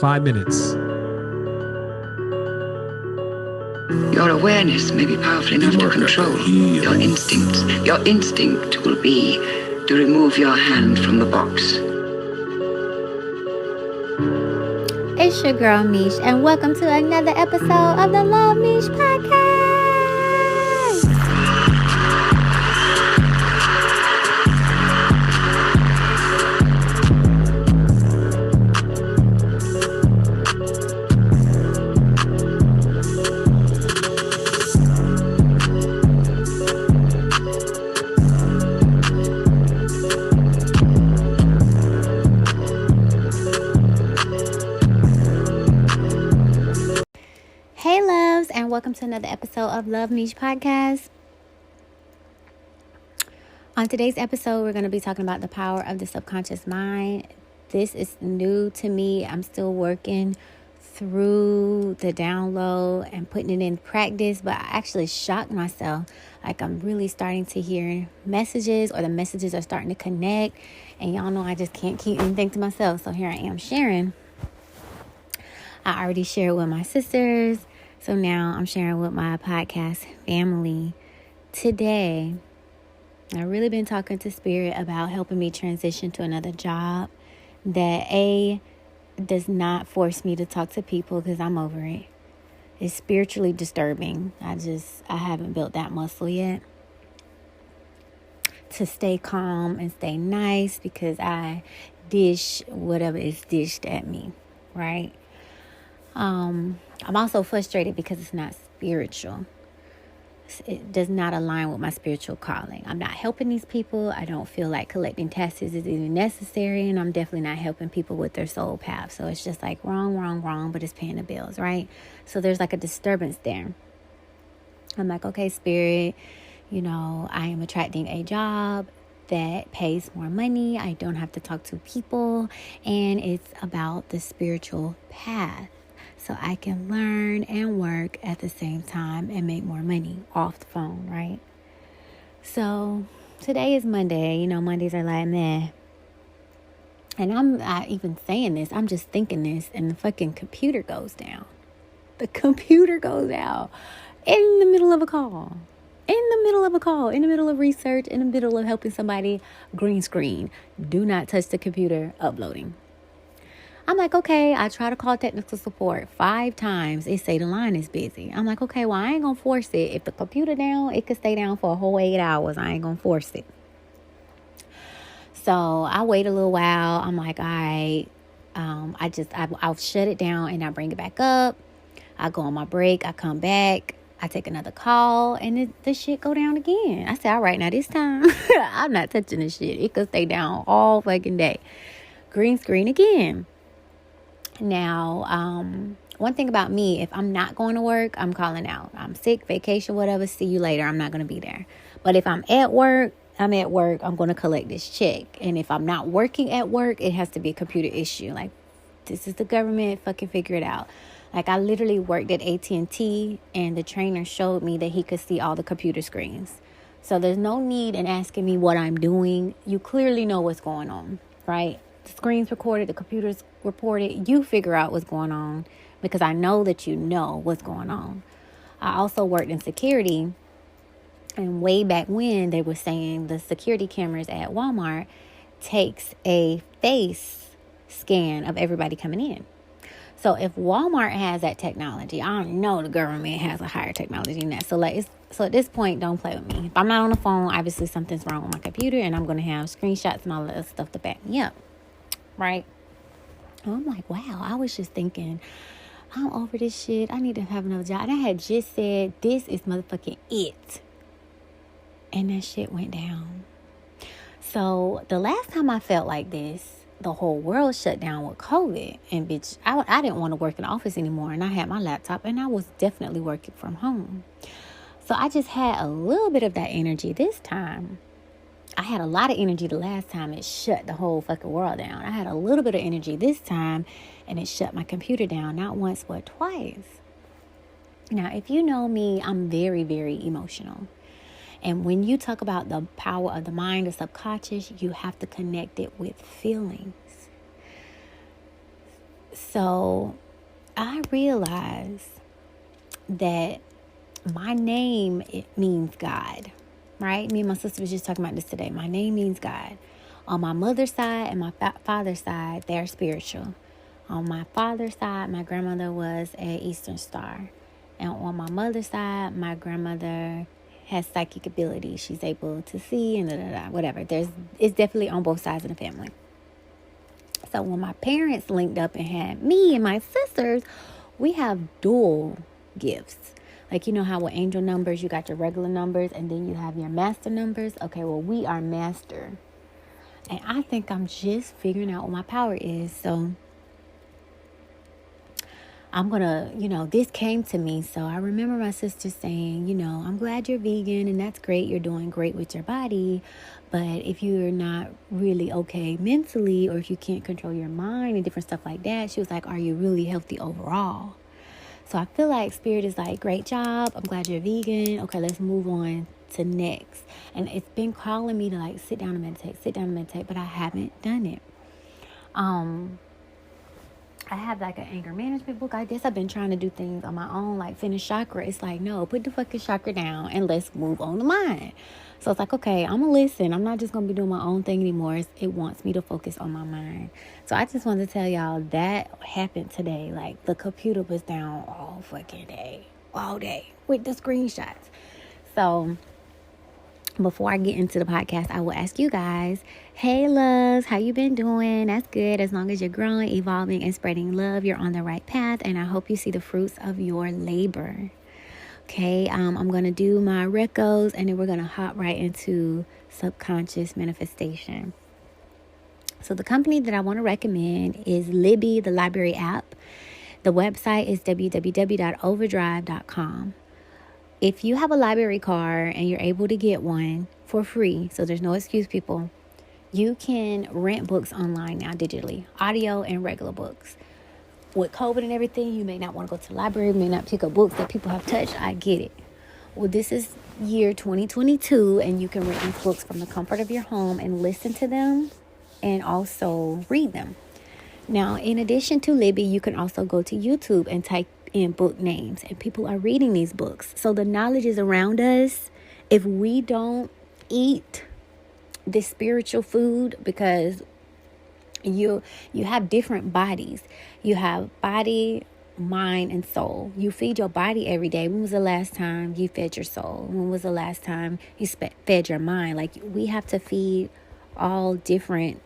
5 minutes. Your awareness may be powerful enough to control your instincts. Your instinct will be to remove your hand from the box. It's your girl Meesh, and welcome to another episode of the LUV MEESH Podcast. Hey loves, and welcome to another episode of LUV MEESH Podcast. On today's episode, we're going to be talking about the power of the subconscious mind. This is new to me. I'm still working through the download and putting it in practice, but I actually shocked myself. Like, I'm really starting to hear messages, or the messages are starting to connect, and y'all know I just can't keep anything to myself, so here I am sharing. I already shared with my sisters, so now I'm sharing with my podcast family. Today, I've really been talking to Spirit about helping me transition to another job that does not force me to talk to people because I'm over it. It's spiritually disturbing. I haven't built that muscle yet to stay calm and stay nice because I dish whatever is dished at me, right? I'm also frustrated because it's not spiritual. It does not align with my spiritual calling. I'm not helping these people. I don't feel like collecting taxes is even necessary, and I'm definitely not helping people with their soul path. So it's just like wrong, but it's paying the bills, right? So there's like a disturbance there. I'm like, okay, Spirit, I am attracting a job that pays more money. I don't have to talk to people, and it's about the spiritual path. So I can learn and work at the same time and make more money off the phone, right? So today is Monday. Mondays are like, meh. And I'm not even saying this. I'm just thinking this, and the fucking computer goes down. The computer goes out in the middle of a call. In the middle of research, in the middle of helping somebody green screen. Do not touch the computer uploading. I'm like, okay, I try to call technical support 5 times. It say the line is busy. I'm like, okay, well, I ain't going to force it. If the computer down, it could stay down for a whole 8 hours. I ain't going to force it. So I wait a little while. I'm like, all right, I'll shut it down and I bring it back up. I go on my break. I come back. I take another call and the shit go down again. I say, all right, now this time I'm not touching this shit. It could stay down all fucking day. Green screen again. Now, one thing about me, if I'm not going to work, I'm calling out. I'm sick, vacation, whatever. See you later. I'm not going to be there. But if I'm at work, I'm going to collect this check. And if I'm not working at work, it has to be a computer issue. Like, this is the government. Fucking figure it out. Like, I literally worked at AT&T, and the trainer showed me that he could see all the computer screens. So there's no need in asking me what I'm doing. You clearly know what's going on, right? The screen's recorded, the computer's reported. You figure out what's going on because I know that you know what's going on. I also worked in security, and way back when they were saying the security cameras at Walmart takes a face scan of everybody coming in. So if Walmart has that technology, I know the government has a higher technology than that. So at this point, don't play with me. If I'm not on the phone, obviously something's wrong with my computer, and I'm going to have screenshots and all that stuff to back me up. Right? And I'm like, wow, I was just thinking, I'm over this shit. I need to have another job. And I had just said, this is motherfucking it. And that shit went down. So the last time I felt like this, the whole world shut down with COVID. And bitch, I didn't want to work in the office anymore. And I had my laptop, and I was definitely working from home. So I just had a little bit of that energy this time. I had a lot of energy the last time it shut the whole fucking world down. I had a little bit of energy this time, and it shut my computer down, not once but twice. Now, if you know me, I'm very, very emotional. And when you talk about the power of the mind, the subconscious, you have to connect it with feelings. So I realized that my name, it means God, right? Me and my sister was just talking about this today. My name means God. On my mother's side and my father's side, they're spiritual. On my father's side, my grandmother was an Eastern Star. And on my mother's side, my grandmother has psychic ability. She's able to see and whatever. It's definitely on both sides of the family. So when my parents linked up and had me and my sisters, we have dual gifts. Like, you know how with angel numbers, you got your regular numbers and then you have your master numbers. Okay, well, we are master. And I think I'm just figuring out what my power is. So I'm going to, this came to me. So I remember my sister saying, I'm glad you're vegan and that's great. You're doing great with your body. But if you're not really okay mentally, or if you can't control your mind and different stuff like that, she was like, are you really healthy overall? So I feel like Spirit is like, great job. I'm glad you're vegan. Okay, let's move on to next. And it's been calling me to like sit down and meditate, but I haven't done it. I have like an anger management book. I guess I've been trying to do things on my own, like finish chakra. It's like, no, put the fucking chakra down and let's move on to mine. So it's like, okay, I'm going to listen. I'm not just going to be doing my own thing anymore. It wants me to focus on my mind. So I just wanted to tell y'all that happened today. Like the computer was down all day with the screenshots. So before I get into the podcast, I will ask you guys, hey loves, how you been doing? That's good. As long as you're growing, evolving, and spreading love, you're on the right path. And I hope you see the fruits of your labor. Okay, I'm going to do my recos and then we're going to hop right into subconscious manifestation. So the company that I want to recommend is Libby, the library app. The website is www.overdrive.com. If you have a library card and you're able to get one for free, so there's no excuse, people, you can rent books online now digitally, audio and regular books. With COVID and everything, you may not want to go to the library, may not pick up books that people have touched. I get it. Well, this is year 2022, and you can rent these books from the comfort of your home and listen to them and also read them. Now, in addition to Libby, you can also go to YouTube and type in book names, and people are reading these books. So the knowledge is around us. If we don't eat this spiritual food, because you have different bodies. You have body, mind, and soul. You feed your body every day. When was the last time you fed your soul? When was the last time you fed your mind? Like, we have to feed all different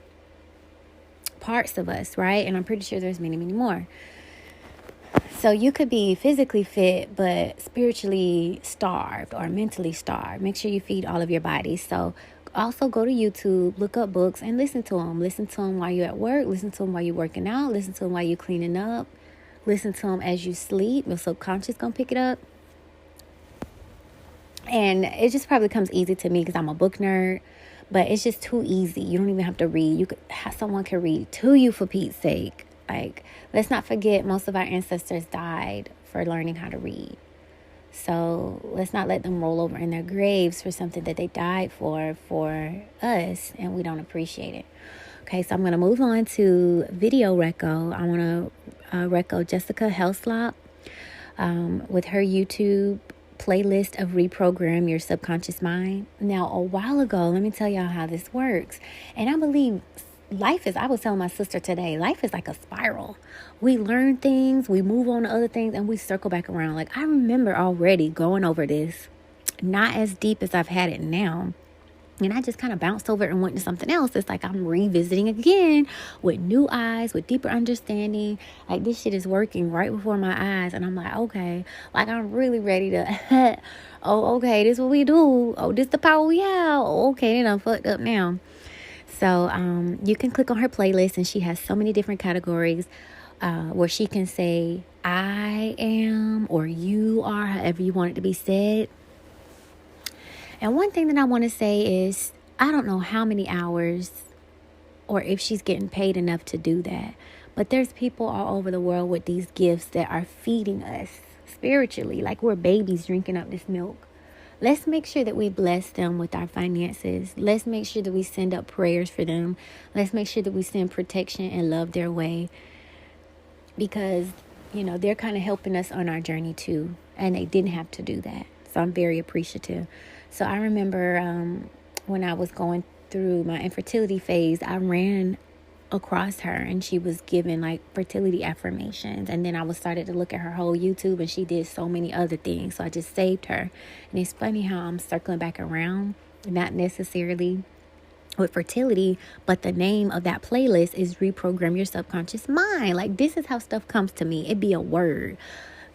parts of us, right? And I'm pretty sure there's many, many more. So you could be physically fit, but spiritually starved or mentally starved. Make sure you feed all of your body. So also go to YouTube, look up books, and listen to them. Listen to them while you're at work. Listen to them while you're working out. Listen to them while you're cleaning up. Listen to them as you sleep. Your subconscious going to pick it up. And it just probably comes easy to me because I'm a book nerd. But it's just too easy. You don't even have to read. You could have someone can read to you, for Pete's sake. Like, let's not forget, most of our ancestors died for learning how to read. So let's not let them roll over in their graves for something that they died for us, and we don't appreciate it. Okay, so I'm going to move on to video reco. I want to reco Jessica Helslop with her YouTube playlist of Reprogram Your Subconscious Mind. Now, a while ago, let me tell y'all how this works. And I believe I was telling my sister today, life is like a spiral. We learn things, we move on to other things, and we circle back around. Like, I remember already going over this, not as deep as I've had it now. And I just kind of bounced over it and went to something else. It's like I'm revisiting again with new eyes, with deeper understanding. Like, this shit is working right before my eyes. And I'm like, okay, like, I'm really ready to, oh, okay, this is what we do. Oh, this the power we have. Oh, okay, then I'm fucked up now. So you can click on her playlist, and she has so many different categories where she can say, I am, or you are, however you want it to be said. And one thing that I want to say is, I don't know how many hours or if she's getting paid enough to do that. But there's people all over the world with these gifts that are feeding us spiritually, like we're babies drinking up this milk. Let's make sure that we bless them with our finances. Let's make sure that we send up prayers for them. Let's make sure that we send protection and love their way. because, they're kind of helping us on our journey too. And they didn't have to do that. So I'm very appreciative. So I remember when I was going through my infertility phase, I ran across her and she was giving like fertility affirmations, and then I was started to look at her whole YouTube, and she did so many other things, so I just saved her. And it's funny how I'm circling back around, not necessarily with fertility, but the name of that playlist is Reprogram Your Subconscious Mind. Like, this is how stuff comes to me. It'd be a word,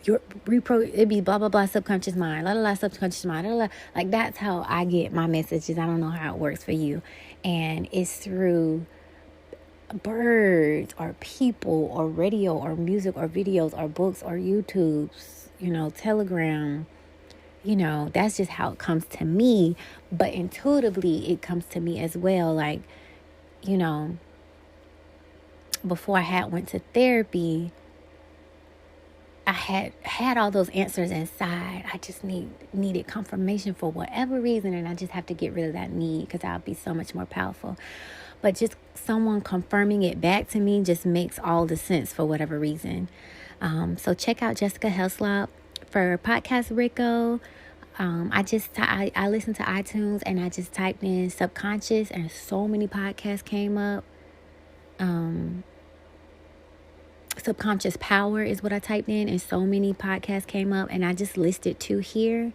it'd be blah blah blah subconscious mind, la la la subconscious mind, la, la. Like, that's how I get my messages. I don't know how it works for you. And it's through birds or people or radio or music or videos or books or YouTubes, Telegram. That's just how it comes to me. But intuitively, it comes to me as well. Like, before I went to therapy, I had all those answers inside. I just needed confirmation for whatever reason, and I just have to get rid of that need, because I'll be so much more powerful. But just someone confirming it back to me just makes all the sense for whatever reason. So check out Jessica Helslop for Podcast Rico. I listened to iTunes and I just typed in subconscious, and so many podcasts came up. Subconscious power is what I typed in, and so many podcasts came up, and I just listed 2 here.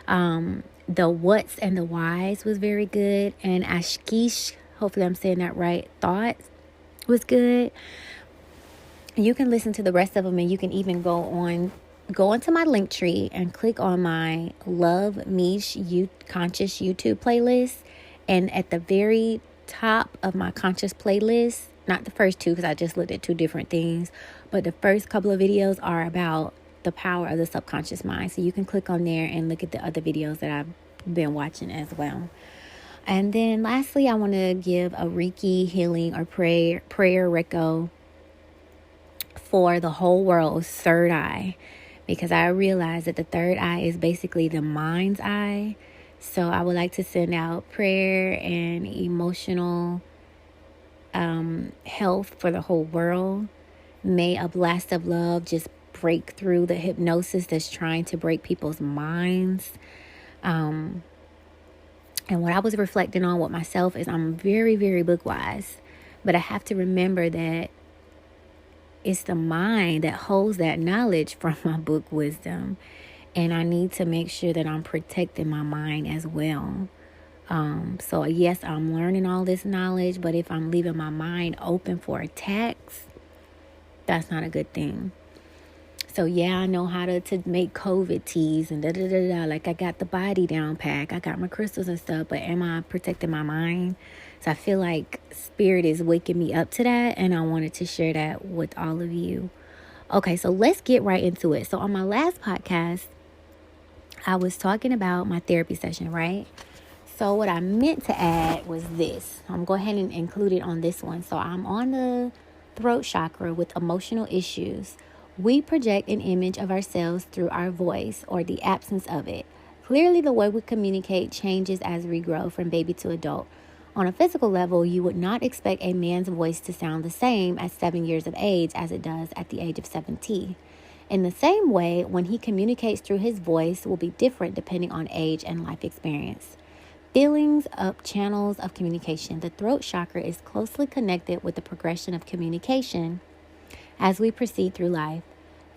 The what's and the whys was very good, and Ashkish, hopefully I'm saying that right, thoughts was good. You can listen to the rest of them, and you can even go onto my link tree and click on my LUV MEESH Conscious YouTube playlist, and at the very top of my conscious playlist, not the first 2 because I just looked at 2 different things, but the first couple of videos are about the power of the subconscious mind. So you can click on there and look at the other videos that I've been watching as well. And then lastly, I want to give a Reiki healing or prayer reco for the whole world's third eye, because I realize that the third eye is basically the mind's eye. So I would like to send out prayer and emotional health for the whole world. May a blast of love just break through the hypnosis that's trying to break people's minds. And what I was reflecting on with myself is I'm very, very book wise, but I have to remember that it's the mind that holds that knowledge from my book wisdom. And I need to make sure that I'm protecting my mind as well. So yes, I'm learning all this knowledge, but if I'm leaving my mind open for attacks, that's not a good thing. So yeah, I know how to make COVID teas and da-da-da-da. Like, I got the body down pack. I got my crystals and stuff, but am I protecting my mind? So I feel like spirit is waking me up to that, and I wanted to share that with all of you. Okay, so let's get right into it. So on my last podcast, I was talking about my therapy session, right? So what I meant to add was this. I'm going to go ahead and include it on this one. So I'm on the throat chakra with emotional issues. We project an image of ourselves through our voice or the absence of it. Clearly, the way we communicate changes as we grow from baby to adult. On a physical level, you would not expect a man's voice to sound the same at 7 years of age as it does at the age of 70. In the same way, when he communicates through his voice will be different depending on age and life experience. Feelings up channels of communication. The throat chakra is closely connected with the progression of communication as we proceed through life.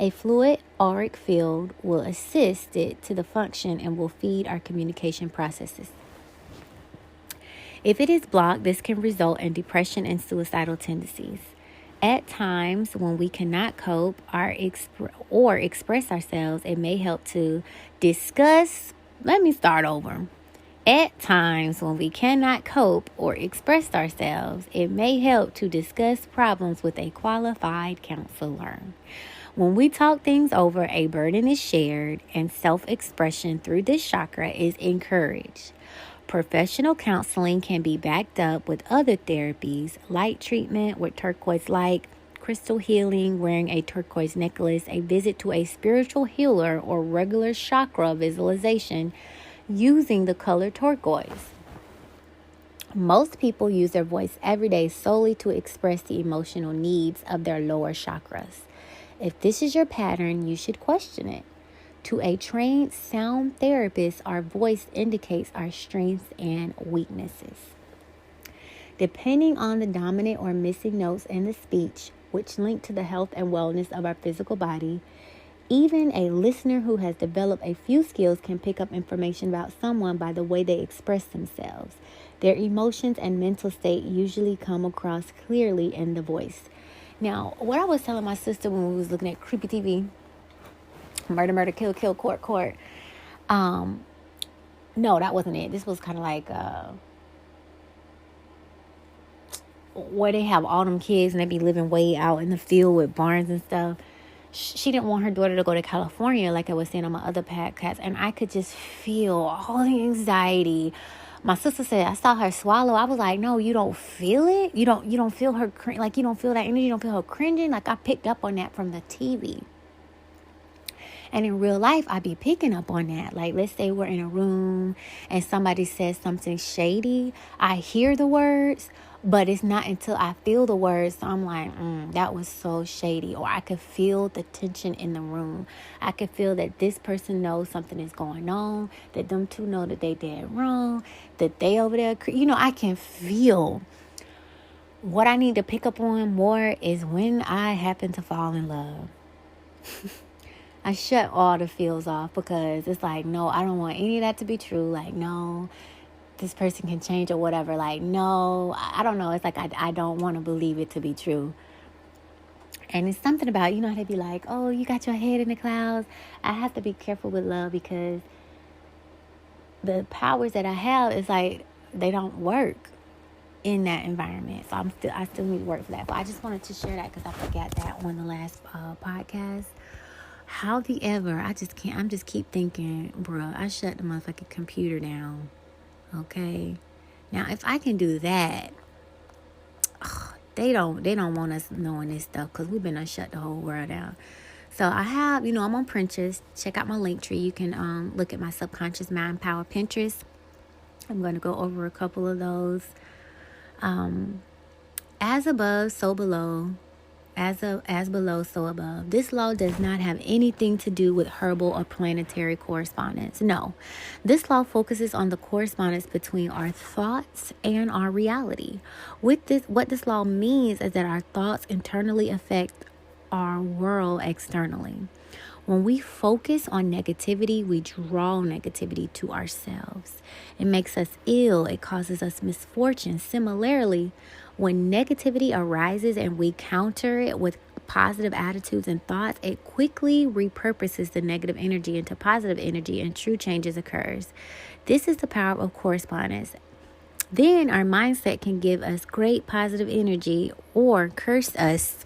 A fluid auric field will assist it to the function and will feed our communication processes. If it is blocked, this can result in depression and suicidal tendencies. At times when we cannot cope or express ourselves, it may help to discuss. Let me start over. At times when we cannot cope or express ourselves, it may help to discuss problems with a qualified counselor. When we talk things over, a burden is shared and self-expression through this chakra is encouraged. Professional counseling can be backed up with other therapies, light treatment with turquoise light, crystal healing, wearing a turquoise necklace, a visit to a spiritual healer, or regular chakra visualization using the color turquoise. Most people use their voice every day solely to express the emotional needs of their lower chakras. If this is your pattern, you should question it. To a trained sound therapist, our voice indicates our strengths and weaknesses. Depending on the dominant or missing notes in the speech, which link to the health and wellness of our physical body, even a listener who has developed a few skills can pick up information about someone by the way they express themselves. Their emotions and mental state usually come across clearly in the voice. Now, what I was telling my sister when we was looking at creepy TV, murder, murder, kill, kill, court, court. No, that wasn't it. This was kind of like where they have all them kids and they be living way out in the field with barns and stuff. She didn't want her daughter to go to California, like I was saying on my other podcast, and I could just feel all the anxiety. My sister said I saw her swallow. I was like, no, you don't feel it. You don't feel her like you don't feel that energy. You don't feel her cringing. Like I picked up on that from the TV. And in real life, I be picking up on that. Like, let's say we're in a room and somebody says something shady. I hear the words, but it's not until I feel the words. So I'm like, that was so shady. Or I could feel the tension in the room. I could feel that this person knows something is going on, that them two know that they did wrong, that they over there. I can feel. What I need to pick up on more is when I happen to fall in love. I shut all the feels off because it's like, no, I don't want any of that to be true. Like, no, this person can change or whatever. Like, no, I don't know. It's like I don't want to believe it to be true. And it's something about, how they be like, oh, you got your head in the clouds. I have to be careful with love because the powers that I have is like they don't work in that environment. So I still need to work for that. But I just wanted to share that because I forgot that on the last podcast. How the ever, I just can't, I'm just keep thinking, bruh, I shut the motherfucking computer down. Okay. Now, if I can do that, they don't want us knowing this stuff because we've been shut the whole world down. So I have, I'm on Pinterest. Check out my link tree. You can look at my subconscious mind power Pinterest. I'm going to go over a couple of those. As above, so below. As below, so above. This law does not have anything to do with herbal or planetary correspondence. No, this law focuses on the correspondence between our thoughts and our reality. What this law means is that our thoughts internally affect our world externally. When we focus on negativity, we draw negativity to ourselves. It makes us ill. It causes us misfortune. Similarly, when negativity arises and we counter it with positive attitudes and thoughts, it quickly repurposes the negative energy into positive energy and true changes occurs. This is the power of correspondence. Then our mindset can give us great positive energy or curse us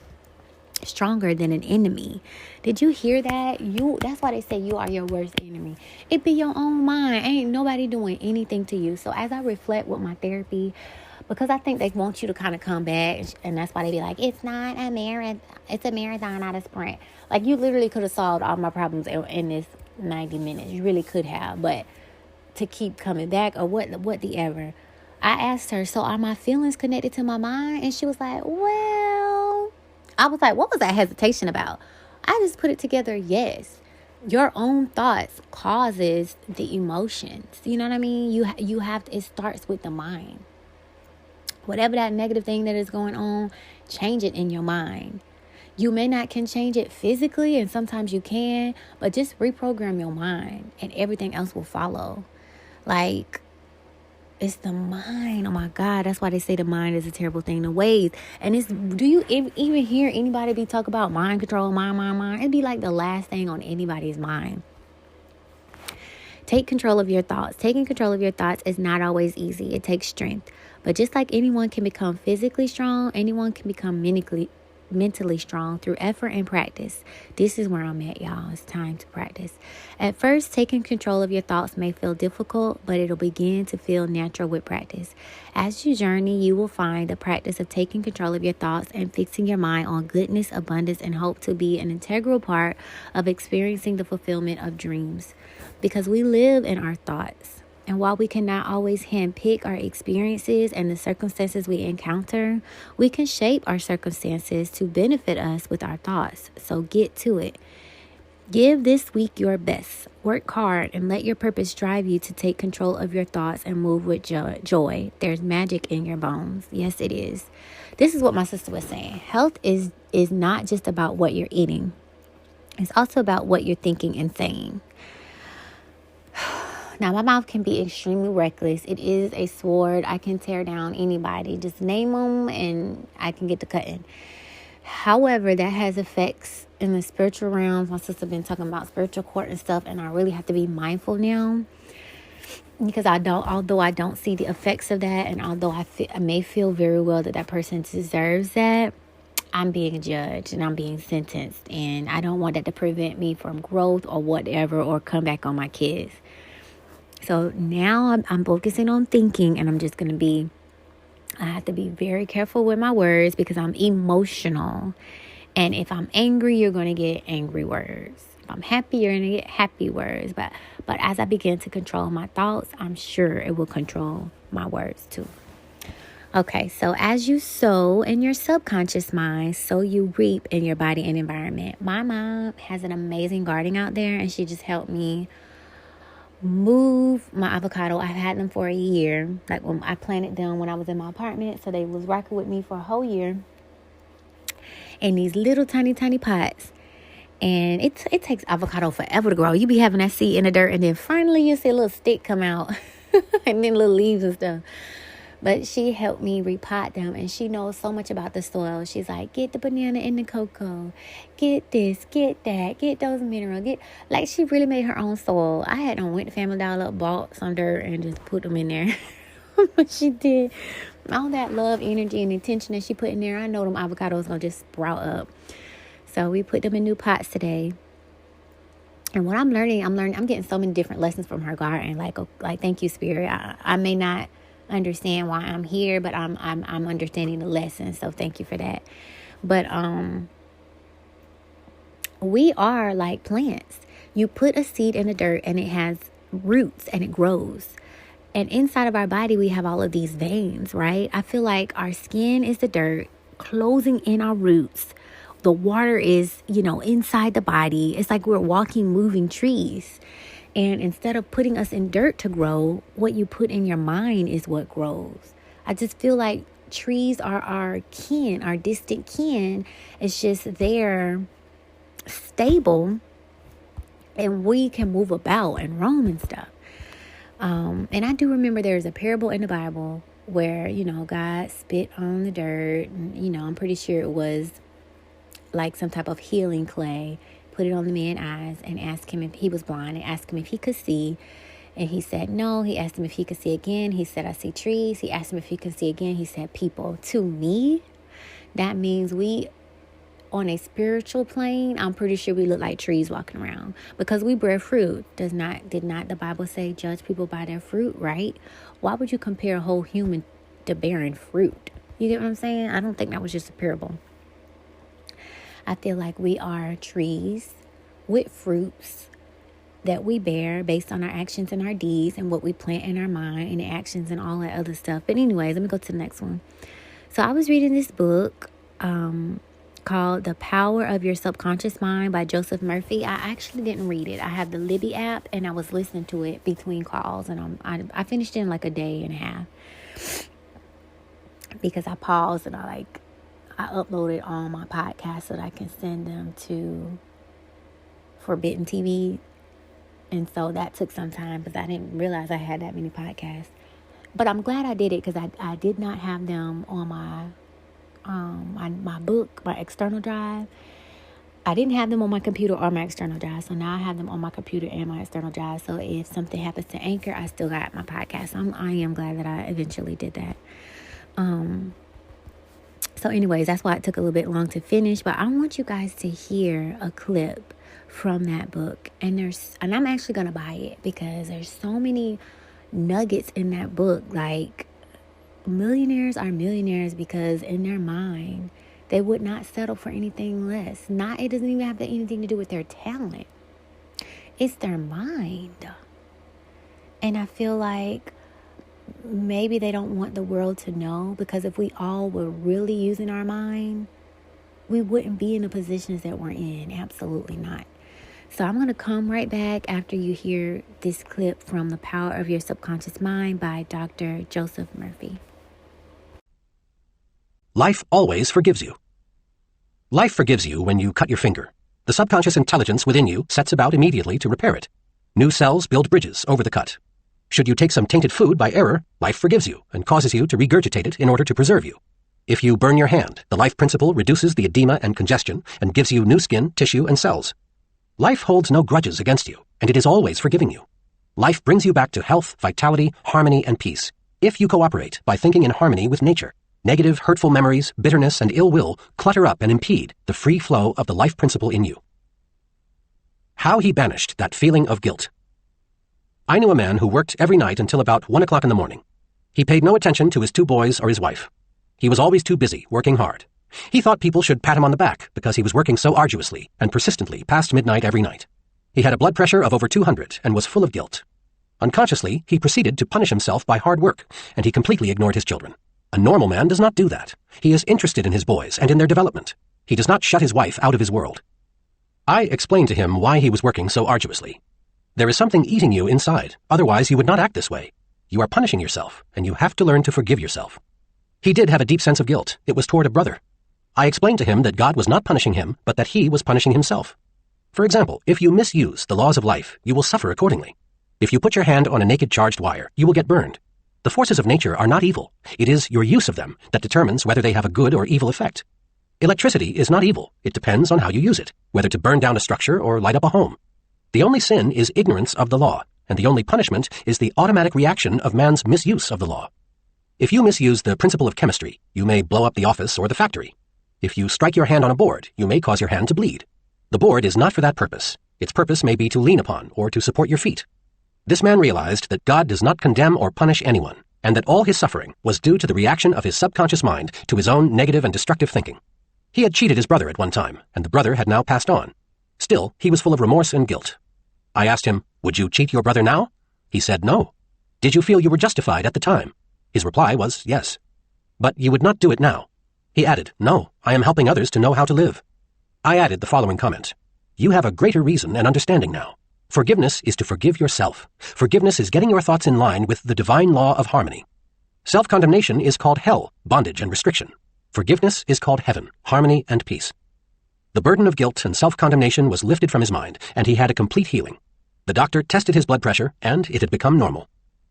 stronger than an enemy. Did you hear that? That's why they say you are your worst enemy. It be your own mind. Ain't nobody doing anything to you. So as I reflect with my therapy, because I think they want you to kind of come back, and that's why they be like, it's not a marathon, it's a marathon, not a sprint. Like, you literally could have solved all my problems in this 90 minutes. You really could have, but to keep coming back or what the ever. I asked her, so are my feelings connected to my mind? And she was like, well, I was like, what was that hesitation about? I just put it together, yes. Your own thoughts causes the emotions. You know what I mean? You have to, it starts with the mind. Whatever that negative thing that is going on, change it in your mind. You may not can change it physically, and sometimes you can, but just reprogram your mind and everything else will follow. Like, it's the mind. Oh my God. That's why they say the mind is a terrible thing to waste. And do you even hear anybody be talk about mind control, mind? It'd be like the last thing on anybody's mind. Take control of your thoughts. Taking control of your thoughts is not always easy. It takes strength. But just like anyone can become physically strong, anyone can become mentally strong through effort and practice. This is where I'm at, y'all. It's time to practice. At first, taking control of your thoughts may feel difficult, but it'll begin to feel natural with practice. As you journey, you will find the practice of taking control of your thoughts and fixing your mind on goodness, abundance, and hope to be an integral part of experiencing the fulfillment of dreams. Because we live in our thoughts. And while we cannot always handpick our experiences and the circumstances we encounter, we can shape our circumstances to benefit us with our thoughts. So get to it. Give this week your best. Work hard and let your purpose drive you to take control of your thoughts and move with joy. There's magic in your bones. Yes, it is. This is what my sister was saying. Health is not just about what you're eating. It's also about what you're thinking and saying. Now, my mouth can be extremely reckless. It is a sword. I can tear down anybody. Just name them and I can get to cutting. However, that has effects in the spiritual realms. My sister been talking about spiritual court and stuff, and I really have to be mindful now, because although I don't see the effects of that, and although I may feel very well that person deserves that, I'm being judged and I'm being sentenced, and I don't want that to prevent me from growth or whatever, or come back on my kids. So now I'm focusing on thinking, and I have to be very careful with my words because I'm emotional. And if I'm angry, you're going to get angry words. If I'm happy, you're going to get happy words. But as I begin to control my thoughts, I'm sure it will control my words too. Okay, so as you sow in your subconscious mind, so you reap in your body and environment. My mom has an amazing garden out there, and she just helped me move my avocado. I've had them for a year. Like when I planted them when I was in my apartment, so they was rocking with me for a whole year in these little tiny pots. And it takes avocado forever to grow. You be having that seed in the dirt, and then finally you see a little stick come out and then little leaves and stuff. But she helped me repot them, and she knows so much about the soil. She's like, get the banana and the cocoa, get this, get that, get those minerals, like she really made her own soil. I had went to Family Dollar, bought some dirt, and just put them in there. But she did all that love, energy, and intention that she put in there. I know them avocados gonna just sprout up. So we put them in new pots today. And what I'm getting so many different lessons from her garden. Like thank you, Spirit. I may not understand why I'm here, but I'm understanding the lesson. So thank you for that. But we are like plants. You put a seed in the dirt and it has roots and it grows. And inside of our body, we have all of these veins, right? I feel like our skin is the dirt, closing in our roots. The water is, inside the body. It's like we're walking, moving trees. And instead of putting us in dirt to grow, what you put in your mind is what grows. I just feel like trees are our kin, our distant kin. It's just they're stable and we can move about and roam and stuff. And I do remember there's a parable in the Bible where, God spit on the dirt. And, I'm pretty sure it was like some type of healing clay. Put it on the man's eyes and asked him if he was blind, and asked him if he could see. And he said no. He asked him if he could see again. He said, I see trees. He asked him if he could see again. He said, people. To me, that means we, on a spiritual plane, I'm pretty sure we look like trees walking around because we bear fruit. Did not the Bible say judge people by their fruit, right? Why would you compare a whole human to bearing fruit? You get what I'm saying? I don't think that was just a parable. I feel like we are trees with fruits that we bear based on our actions and our deeds and what we plant in our mind and the actions and all that other stuff. But anyways, let me go to the next one. So I was reading this book called The Power of Your Subconscious Mind by Joseph Murphy. I actually didn't read it. I have the Libby app and I was listening to it between calls, and I finished it in like a day and a half because I paused and I uploaded all my podcasts so that I can send them to Forbidden TV. And so that took some time because I didn't realize I had that many podcasts. But I'm glad I did it because I did not have them on my book, my external drive. I didn't have them on my computer or my external drive. So now I have them on my computer and my external drive. So if something happens to Anchor, I still got my podcast. I am glad that I eventually did that. So anyways, that's why it took a little bit long to finish. But I want you guys to hear a clip from that book. And I'm actually going to buy it because there's so many nuggets in that book. Like, millionaires are millionaires because in their mind, they would not settle for anything less. It doesn't even have anything to do with their talent. It's their mind. And I feel like maybe they don't want the world to know, because if we all were really using our mind, we wouldn't be in the positions that we're in. Absolutely not. So I'm going to come right back after you hear this clip from The Power of Your Subconscious Mind by Dr. Joseph Murphy. Life always forgives you. Life forgives you when you cut your finger. The subconscious intelligence within you sets about immediately to repair it. New cells build bridges over the cut. Should you take some tainted food by error, life forgives you and causes you to regurgitate it in order to preserve you. If you burn your hand, the life principle reduces the edema and congestion and gives you new skin, tissue, and cells. Life holds no grudges against you, and it is always forgiving you. Life brings you back to health, vitality, harmony, and peace, if you cooperate by thinking in harmony with nature. Negative, hurtful memories, bitterness, and ill will clutter up and impede the free flow of the life principle in you. How he banished that feeling of guilt. I knew a man who worked every night until about 1 o'clock in the morning. He paid no attention to his 2 boys or his wife. He was always too busy, working hard. He thought people should pat him on the back because he was working so arduously and persistently past midnight every night. He had a blood pressure of over 200 and was full of guilt. Unconsciously, he proceeded to punish himself by hard work, and he completely ignored his children. A normal man does not do that. He is interested in his boys and in their development. He does not shut his wife out of his world. I explained to him why he was working so arduously. There is something eating you inside, otherwise you would not act this way. You are punishing yourself, and you have to learn to forgive yourself. He did have a deep sense of guilt. It was toward a brother. I explained to him that God was not punishing him, but that he was punishing himself. For example, if you misuse the laws of life, you will suffer accordingly. If you put your hand on a naked charged wire, you will get burned. The forces of nature are not evil. It is your use of them that determines whether they have a good or evil effect. Electricity is not evil. It depends on how you use it, whether to burn down a structure or light up a home. The only sin is ignorance of the law, and the only punishment is the automatic reaction of man's misuse of the law. If you misuse the principle of chemistry, you may blow up the office or the factory. If you strike your hand on a board, you may cause your hand to bleed. The board is not for that purpose. Its purpose may be to lean upon or to support your feet. This man realized that God does not condemn or punish anyone, and that all his suffering was due to the reaction of his subconscious mind to his own negative and destructive thinking. He had cheated his brother at one time, and the brother had now passed on. Still, he was full of remorse and guilt. I asked him, "Would you cheat your brother now?" He said, "No." "Did you feel you were justified at the time?" His reply was, "Yes." "But you would not do it now?" He added, "No, I am helping others to know how to live." I added the following comment. "You have a greater reason and understanding now. Forgiveness is to forgive yourself. Forgiveness is getting your thoughts in line with the divine law of harmony. Self-condemnation is called hell, bondage, and restriction. Forgiveness is called heaven, harmony, and peace." The burden of guilt and self-condemnation was lifted from his mind, and he had a complete healing. The doctor tested his blood pressure, and it had become normal.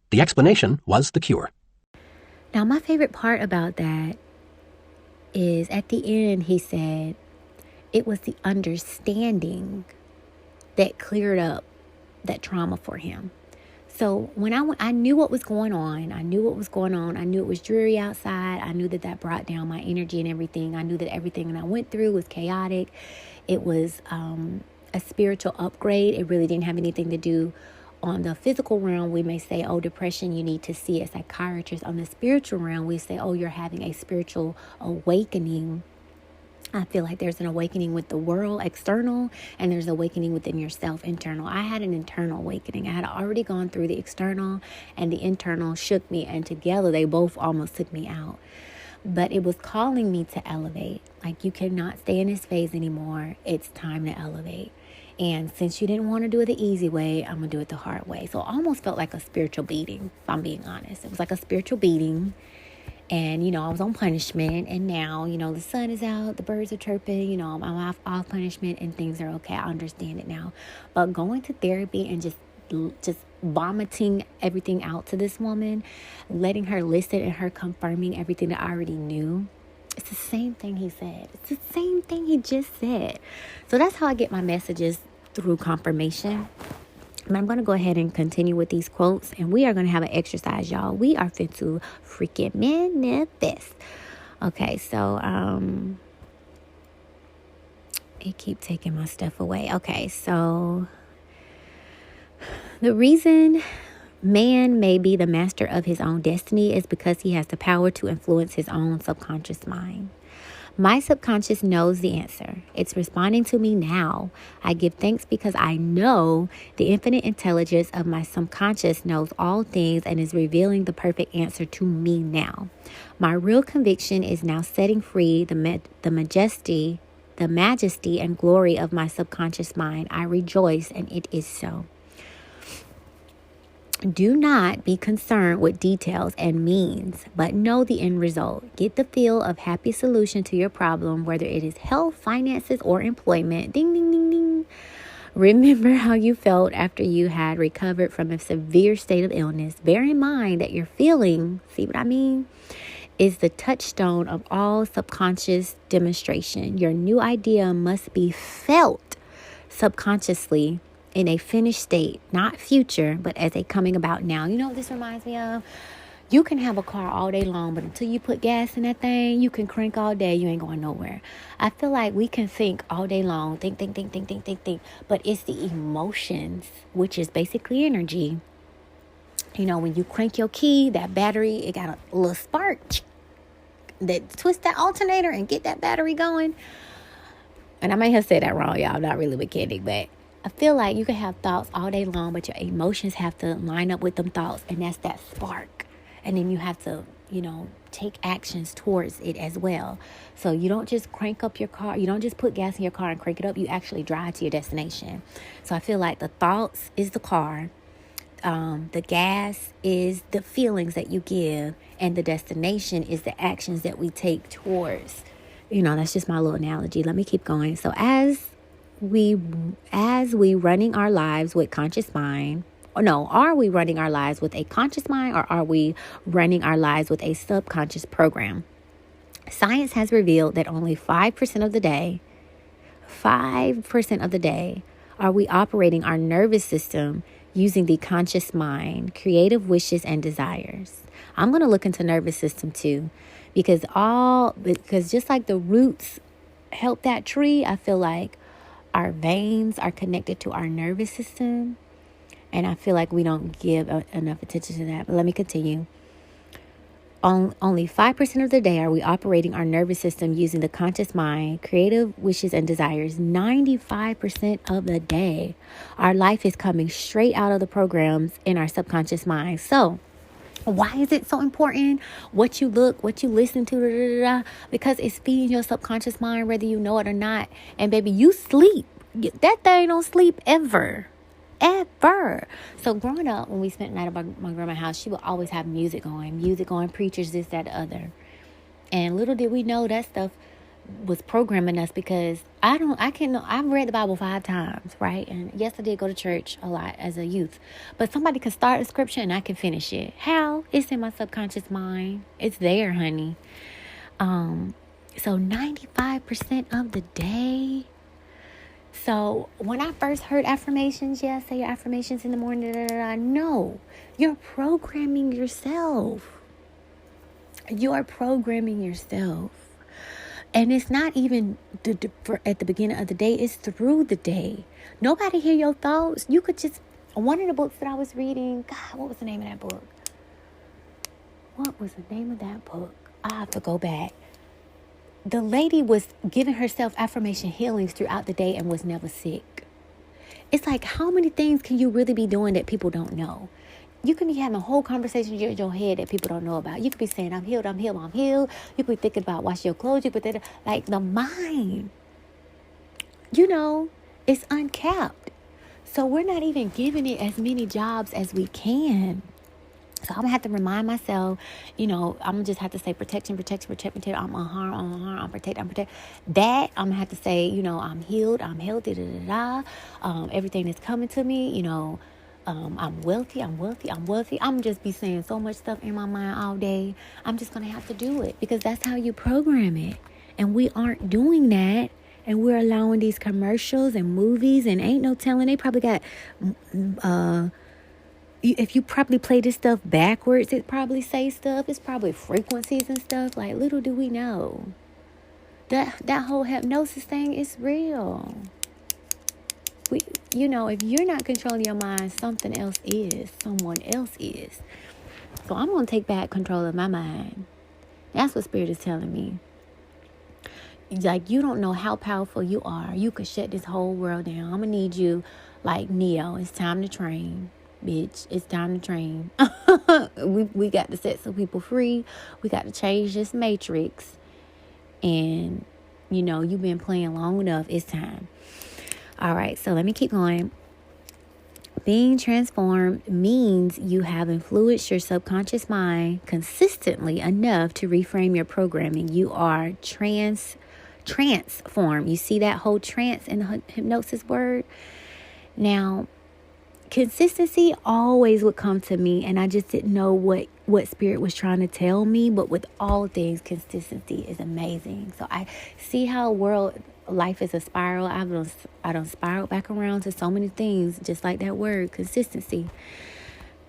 The explanation was the cure. Now, my favorite part about that is at the end, he said it was the understanding that cleared up that trauma for him. So when I knew what was going on. I knew it was dreary outside. I knew that brought down my energy and everything. I knew that everything that I went through was chaotic. It was a spiritual upgrade. It really didn't have anything to do on the physical realm. We may say, oh, depression, you need to see a psychiatrist. On the spiritual realm, we say, oh, you're having a spiritual awakening. I feel like there's an awakening with the world external, and there's awakening within yourself internal. I had an internal awakening. I had already gone through the external, and the internal shook me, and together they both almost took me out. But it was calling me to elevate. Like, you cannot stay in this phase anymore. It's time to elevate. And since you didn't want to do it the easy way, I'm going to do it the hard way. So it almost felt like a spiritual beating, if I'm being honest. It was like a spiritual beating. And, I was on punishment, and now, the sun is out, the birds are chirping, I'm off punishment, and things are okay. I understand it now. But going to therapy and just vomiting everything out to this woman, letting her listen and her confirming everything that I already knew, it's the same thing he said. It's the same thing he just said. So that's how I get my messages, through confirmation. And I'm going to go ahead and continue with these quotes, and we are going to have an exercise, y'all. We are fit to freaking manifest. Okay, so it keep taking my stuff away. Okay, so the reason man may be the master of his own destiny is because he has the power to influence his own subconscious mind. My subconscious knows the answer. It's responding to me now. I give thanks because I know the infinite intelligence of my subconscious knows all things and is revealing the perfect answer to me now. My real conviction is now setting free the majesty and glory of my subconscious mind. I rejoice, and it is so. Do not be concerned with details and means, but know the end result. Get the feel of happy solution to your problem, whether it is health, finances, or employment. Ding, ding, ding, ding. Remember how you felt after you had recovered from a severe state of illness. Bear in mind that your feeling, see what I mean, is the touchstone of all subconscious demonstration. Your new idea must be felt subconsciously in a finished state, not future, but as a coming about now. You know what this reminds me of? You can have a car all day long, but until you put gas in that thing, you can crank all day. You ain't going nowhere. I feel like we can think all day long, think. But it's the emotions, which is basically energy. You know, when you crank your key, that battery, it got a little spark that twist that alternator and get that battery going. And I may have said that wrong, y'all. I'm not really a mechanic, but I feel like you can have thoughts all day long, but your emotions have to line up with them thoughts, and that's that spark. And then you have to, take actions towards it as well. So you don't just crank up your car. You don't just put gas in your car and crank it up. You actually drive to your destination. So I feel like the thoughts is the car. The gas is the feelings that you give, and the destination is the actions that we take towards. That's just my little analogy. Let me keep going. So as we running our lives with conscious mind, are we running our lives with a conscious mind, or are we running our lives with a subconscious program? Science has revealed that only 5% of the day are we operating our nervous system using the conscious mind, creative wishes, and desires. I'm going to look into nervous system too, because just like the roots help that tree, I feel like our veins are connected to our nervous system, and I feel like we don't give enough attention to that. But let me continue. Only 5% of the day are we operating our nervous system using the conscious mind, creative wishes, and desires. 95% of the day, our life is coming straight out of the programs in our subconscious mind. So why is it so important? What you look, what you listen to, because it's feeding your subconscious mind, whether you know it or not. And baby, you sleep. That thing don't sleep ever. So growing up, when we spent the night at my grandma's house, she would always have music going, preachers, this, that, the other. And little did we know that stuff was programming us, because I've read the Bible 5 times, right? And yes, I did go to church a lot as a youth, but somebody can start a scripture and I can finish it. How? It's in my subconscious mind. It's there, honey. So 95% of the day. So when I first heard affirmations, say your affirmations in the morning, no, you're programming yourself. And it's not even at the beginning of the day. It's through the day. Nobody hear your thoughts. You could just... One of the books that I was reading... God, what was the name of that book? I have to go back. The lady was giving herself affirmation healings throughout the day and was never sick. It's like, how many things can you really be doing that people don't know? You can be having a whole conversation in your head that people don't know about. You could be saying, I'm healed. You could be thinking about washing your clothes. You could think, like, the mind, it's uncapped. So we're not even giving it as many jobs as we can. So I'm going to have to remind myself, I'm going to just have to say protection. I'm unharmed, I'm protect. That, I'm going to have to say, I'm healed, I'm healthy, everything that's coming to me, I'm wealthy. I'm just be saying so much stuff in my mind all day. I'm just going to have to do it, because that's how you program it. And we aren't doing that. And we're allowing these commercials and movies, and ain't no telling. They probably got... if you probably play this stuff backwards, it probably say stuff. It's probably frequencies and stuff. Like, little do we know that whole hypnosis thing is real. If you're not controlling your mind, someone else is. So I'm going to take back control of my mind. That's what Spirit is telling me. Like, you don't know how powerful you are. You could shut this whole world down. I'm gonna need you like Neo. It's time to train, bitch. It's time to train. we got to set some people free. We got to change this matrix. And, you've been playing long enough. It's time. All right, so let me keep going. Being transformed means you have influenced your subconscious mind consistently enough to reframe your programming. You are transformed. You see that whole trance in the hypnosis word? Now, consistency always would come to me, and I just didn't know what spirit was trying to tell me. But with all things, consistency is amazing. So I see how life is a spiral. I don't spiral back around to so many things, just like that word, consistency.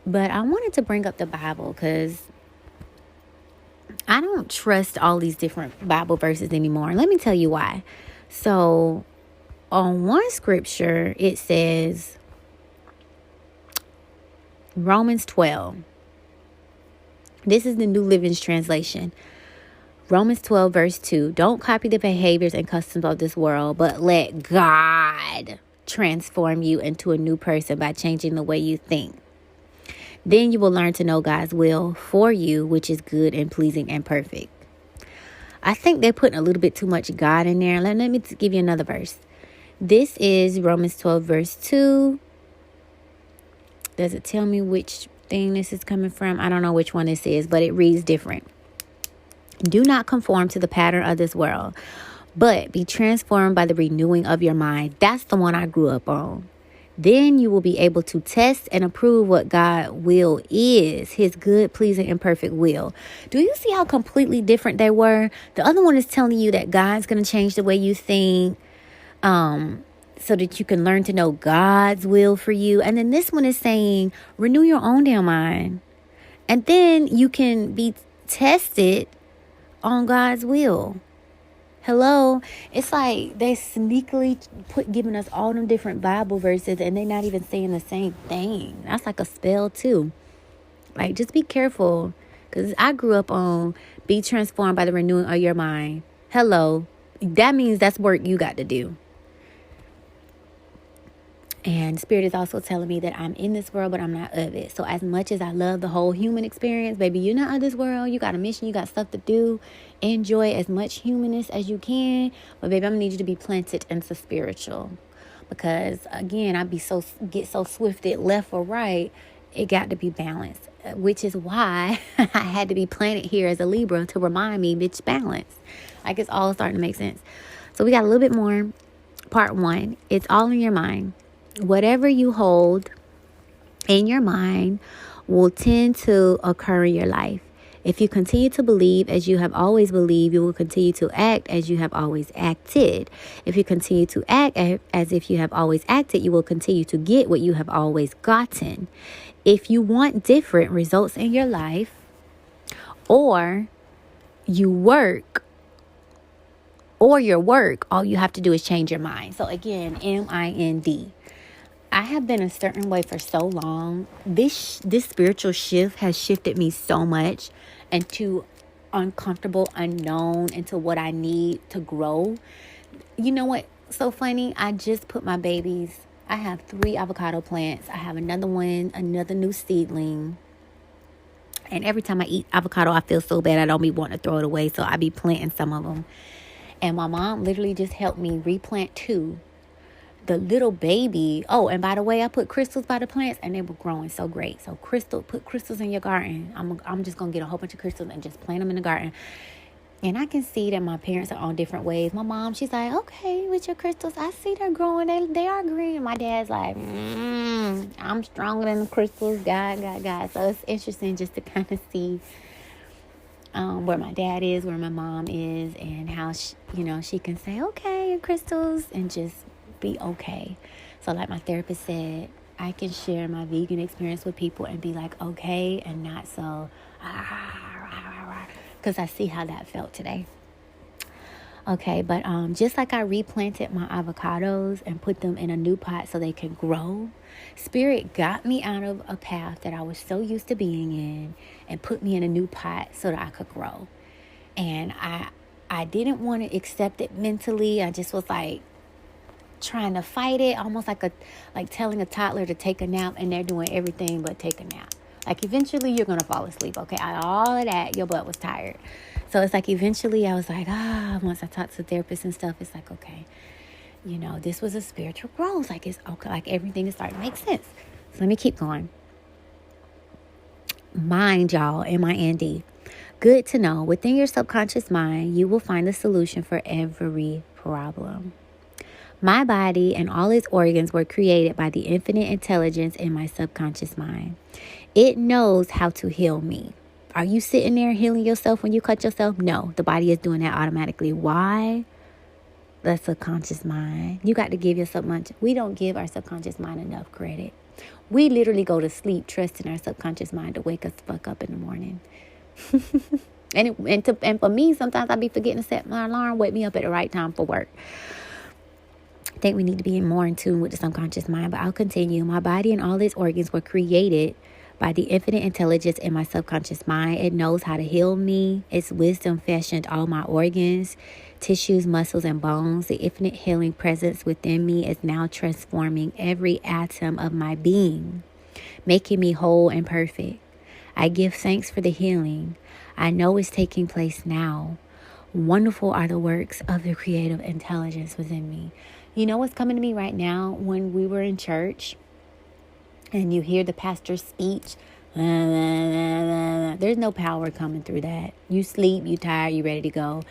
But I wanted to bring up the Bible because I don't trust all these different Bible verses anymore. Let me tell you why. So on one scripture, it says, Romans 12. This is the New Living Translation. Romans 12 verse 2. Don't copy the behaviors and customs of this world, but let God transform you into a new person by changing the way you think. Then you will learn to know God's will for you, which is good and pleasing and perfect. I think they're putting a little bit too much God in there. Let me give you another verse. This is Romans 12 verse 2. Does it tell me which thing this is coming from? I don't know which one this is, but it reads different. Do not conform to the pattern of this world, but be transformed by the renewing of your mind. That's the one I grew up on. Then you will be able to test and approve what God's will is, his good, pleasing, and perfect will. Do you see how completely different they were? The other one is telling you that God's going to change the way you think, so that you can learn to know God's will for you. And then this one is saying, renew your own damn mind. And then you can be tested on God's will. Hello? It's like they sneakily giving us all them different Bible verses and they're not even saying the same thing. That's like a spell too. Like, just be careful. Because I grew up on be transformed by the renewing of your mind. Hello? That means that's work you got to do. And Spirit is also telling me that I'm in this world, but I'm not of it. So as much as I love the whole human experience, baby, you're not of this world. You got a mission. You got stuff to do. Enjoy as much humanness as you can. But baby, I'm going to need you to be planted into spiritual. Because again, get so swifted left or right. It got to be balanced. Which is why I had to be planted here as a Libra to remind me, bitch, balance. Like, it's all starting to make sense. So we got a little bit more. Part 1. It's all in your mind. Whatever you hold in your mind will tend to occur in your life. If you continue to believe as you have always believed, you will continue to act as you have always acted. If you continue to act as if you have always acted, you will continue to get what you have always gotten. If you want different results in your life, or your work, all you have to do is change your mind. So again, MIND. I have been a certain way for so long. This spiritual shift has shifted me so much into uncomfortable, unknown, into what I need to grow. You know what? So funny. I just put my babies. I have 3 avocado plants. I have another new seedling. And every time I eat avocado, I feel so bad. I don't be wanting to throw it away. So I be planting some of them. And my mom literally just helped me replant 2. The little baby. Oh, and by the way, I put crystals by the plants and they were growing so great. So put crystals in your garden. I'm just going to get a whole bunch of crystals and just plant them in the garden. And I can see that my parents are on different ways. My mom, she's like, okay, with your crystals, I see they're growing. They are green. My dad's like, I'm stronger than the crystals. God. So it's interesting just to kind of see where my dad is, where my mom is, and how she can say, okay, crystals, and just be okay. So like my therapist said, I can share my vegan experience with people and be like, okay, and not so, because I see how that felt today. Okay, but just like I replanted my avocados and put them in a new pot so they can grow, Spirit got me out of a path that I was so used to being in and put me in a new pot so that I could grow. And I didn't want to accept it mentally. I just was like trying to fight it, almost like telling a toddler to take a nap, and they're doing everything but take a nap. Like, eventually you're gonna fall asleep, okay? Out of all of that, your butt was tired. So it's like, eventually I was like, once I talked to therapists and stuff, it's like, okay, this was a spiritual growth. Like, it's okay, like everything is starting to make sense. So let me keep going. Mind, y'all, M-I-N-D. Good to know. Within your subconscious mind, you will find the solution for every problem. My body and all its organs were created by the infinite intelligence in my subconscious mind. It knows how to heal me. Are you sitting there healing yourself when you cut yourself? No, the body is doing that automatically. Why? The subconscious mind. You got to give your subconscious. We don't give our subconscious mind enough credit. We literally go to sleep trusting our subconscious mind to wake us the fuck up in the morning. And for me, sometimes I be forgetting to set my alarm, wake me up at the right time for work. I think we need to be more in tune with the subconscious mind, but I'll continue. My body and all its organs were created by the infinite intelligence in my subconscious mind. It knows how to heal me. Its wisdom fashioned all my organs, tissues, muscles, and bones. The infinite healing presence within me is now transforming every atom of my being, making me whole and perfect. I give thanks for the healing. I know it's taking place now. Wonderful are the works of the creative intelligence within me. You know what's coming to me right now? When we were in church and you hear the pastor's speech, there's no power coming through that. You sleep, you tired, you ready to go.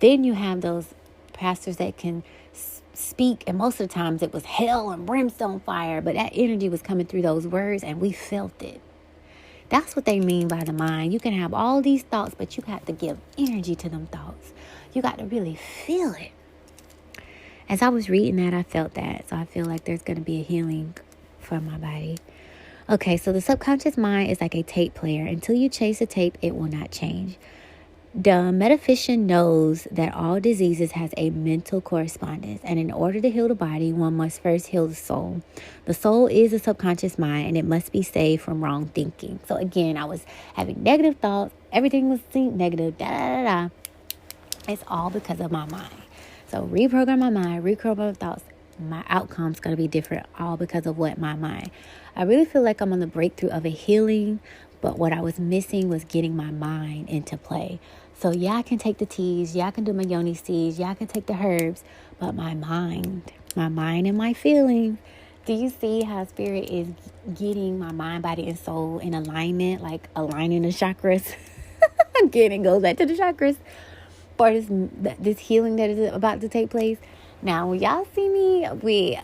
Then you have those pastors that can speak, and most of the times it was hell and brimstone fire, but that energy was coming through those words and we felt it. That's what they mean by the mind. You can have all these thoughts, but you have to give energy to them thoughts. You got to really feel it. As I was reading that, I felt that. So I feel like there's going to be a healing for my body. Okay, so the subconscious mind is like a tape player. Until you change the tape, it will not change. The metaphysician knows that all diseases has a mental correspondence, and in order to heal the body, one must first heal the soul. The soul is the subconscious mind, and it must be saved from wrong thinking. So again, I was having negative thoughts. Everything was negative. It's all because of my mind. So reprogram my mind, reprogram my thoughts. My outcome's going to be different, all because of what my mind. I really feel like I'm on the breakthrough of a healing, but what I was missing was getting my mind into play. So yeah, I can take the teas. Yeah, I can do my yoni seeds. Yeah, I can take the herbs. But my mind and my feelings. Do you see how spirit is getting my mind, body, and soul in alignment? Like aligning the chakras. Again, it goes back to the chakras. For this healing that is about to take place. Now, when y'all see me with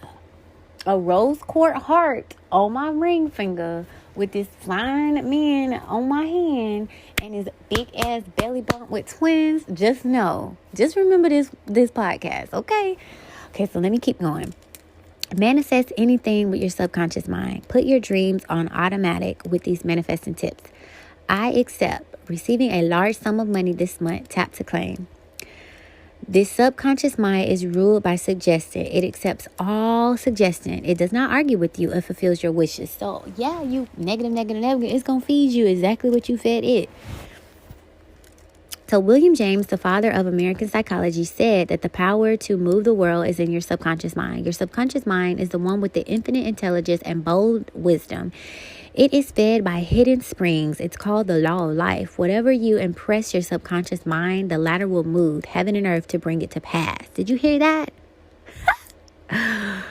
a rose quartz heart on my ring finger, with this flying man on my hand and his big ass belly bump with twins, just remember this podcast, okay? Okay, so let me keep going. Manifest anything with your subconscious mind. Put your dreams on automatic with these manifesting tips. I accept receiving a large sum of money this month. Tap to claim. This subconscious mind is ruled by suggestion. It accepts all suggestion. It does not argue with you. It fulfills your wishes. So, yeah, you negative. It's going to feed you exactly what you fed it. So, William James, the father of American psychology, said that the power to move the world is in your subconscious mind. Your subconscious mind is the one with the infinite intelligence and bold wisdom. It is fed by hidden springs. It's called the law of life. Whatever you impress your subconscious mind, the latter will move heaven and earth to bring it to pass. Did you hear that?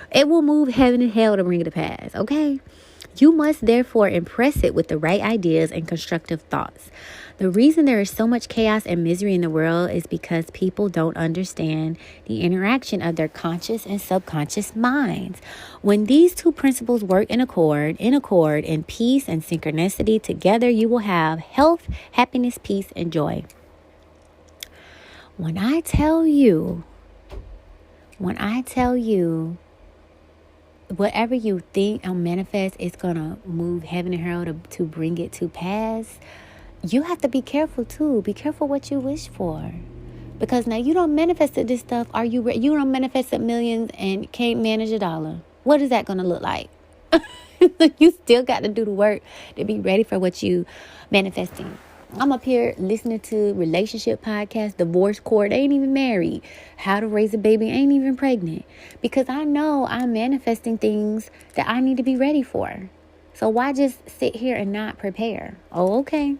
It will move heaven and hell to bring it to pass, okay? You must therefore impress it with the right ideas and constructive thoughts. The reason there is so much chaos and misery in the world is because people don't understand the interaction of their conscious and subconscious minds. When these two principles work in accord, in peace and synchronicity together, you will have health, happiness, peace, and joy. When I tell you, whatever you think or manifest is going to move heaven and hell to bring it to pass, you have to be careful too. Be careful what you wish for. Because now you don't manifest this stuff. You don't manifest millions and can't manage $1. What is that going to look like? You still got to do the work to be ready for what you manifesting. I'm up here listening to relationship podcasts, divorce court. They ain't even married. How to raise a baby, ain't even pregnant. Because I know I'm manifesting things that I need to be ready for. So why just sit here and not prepare? Oh, okay.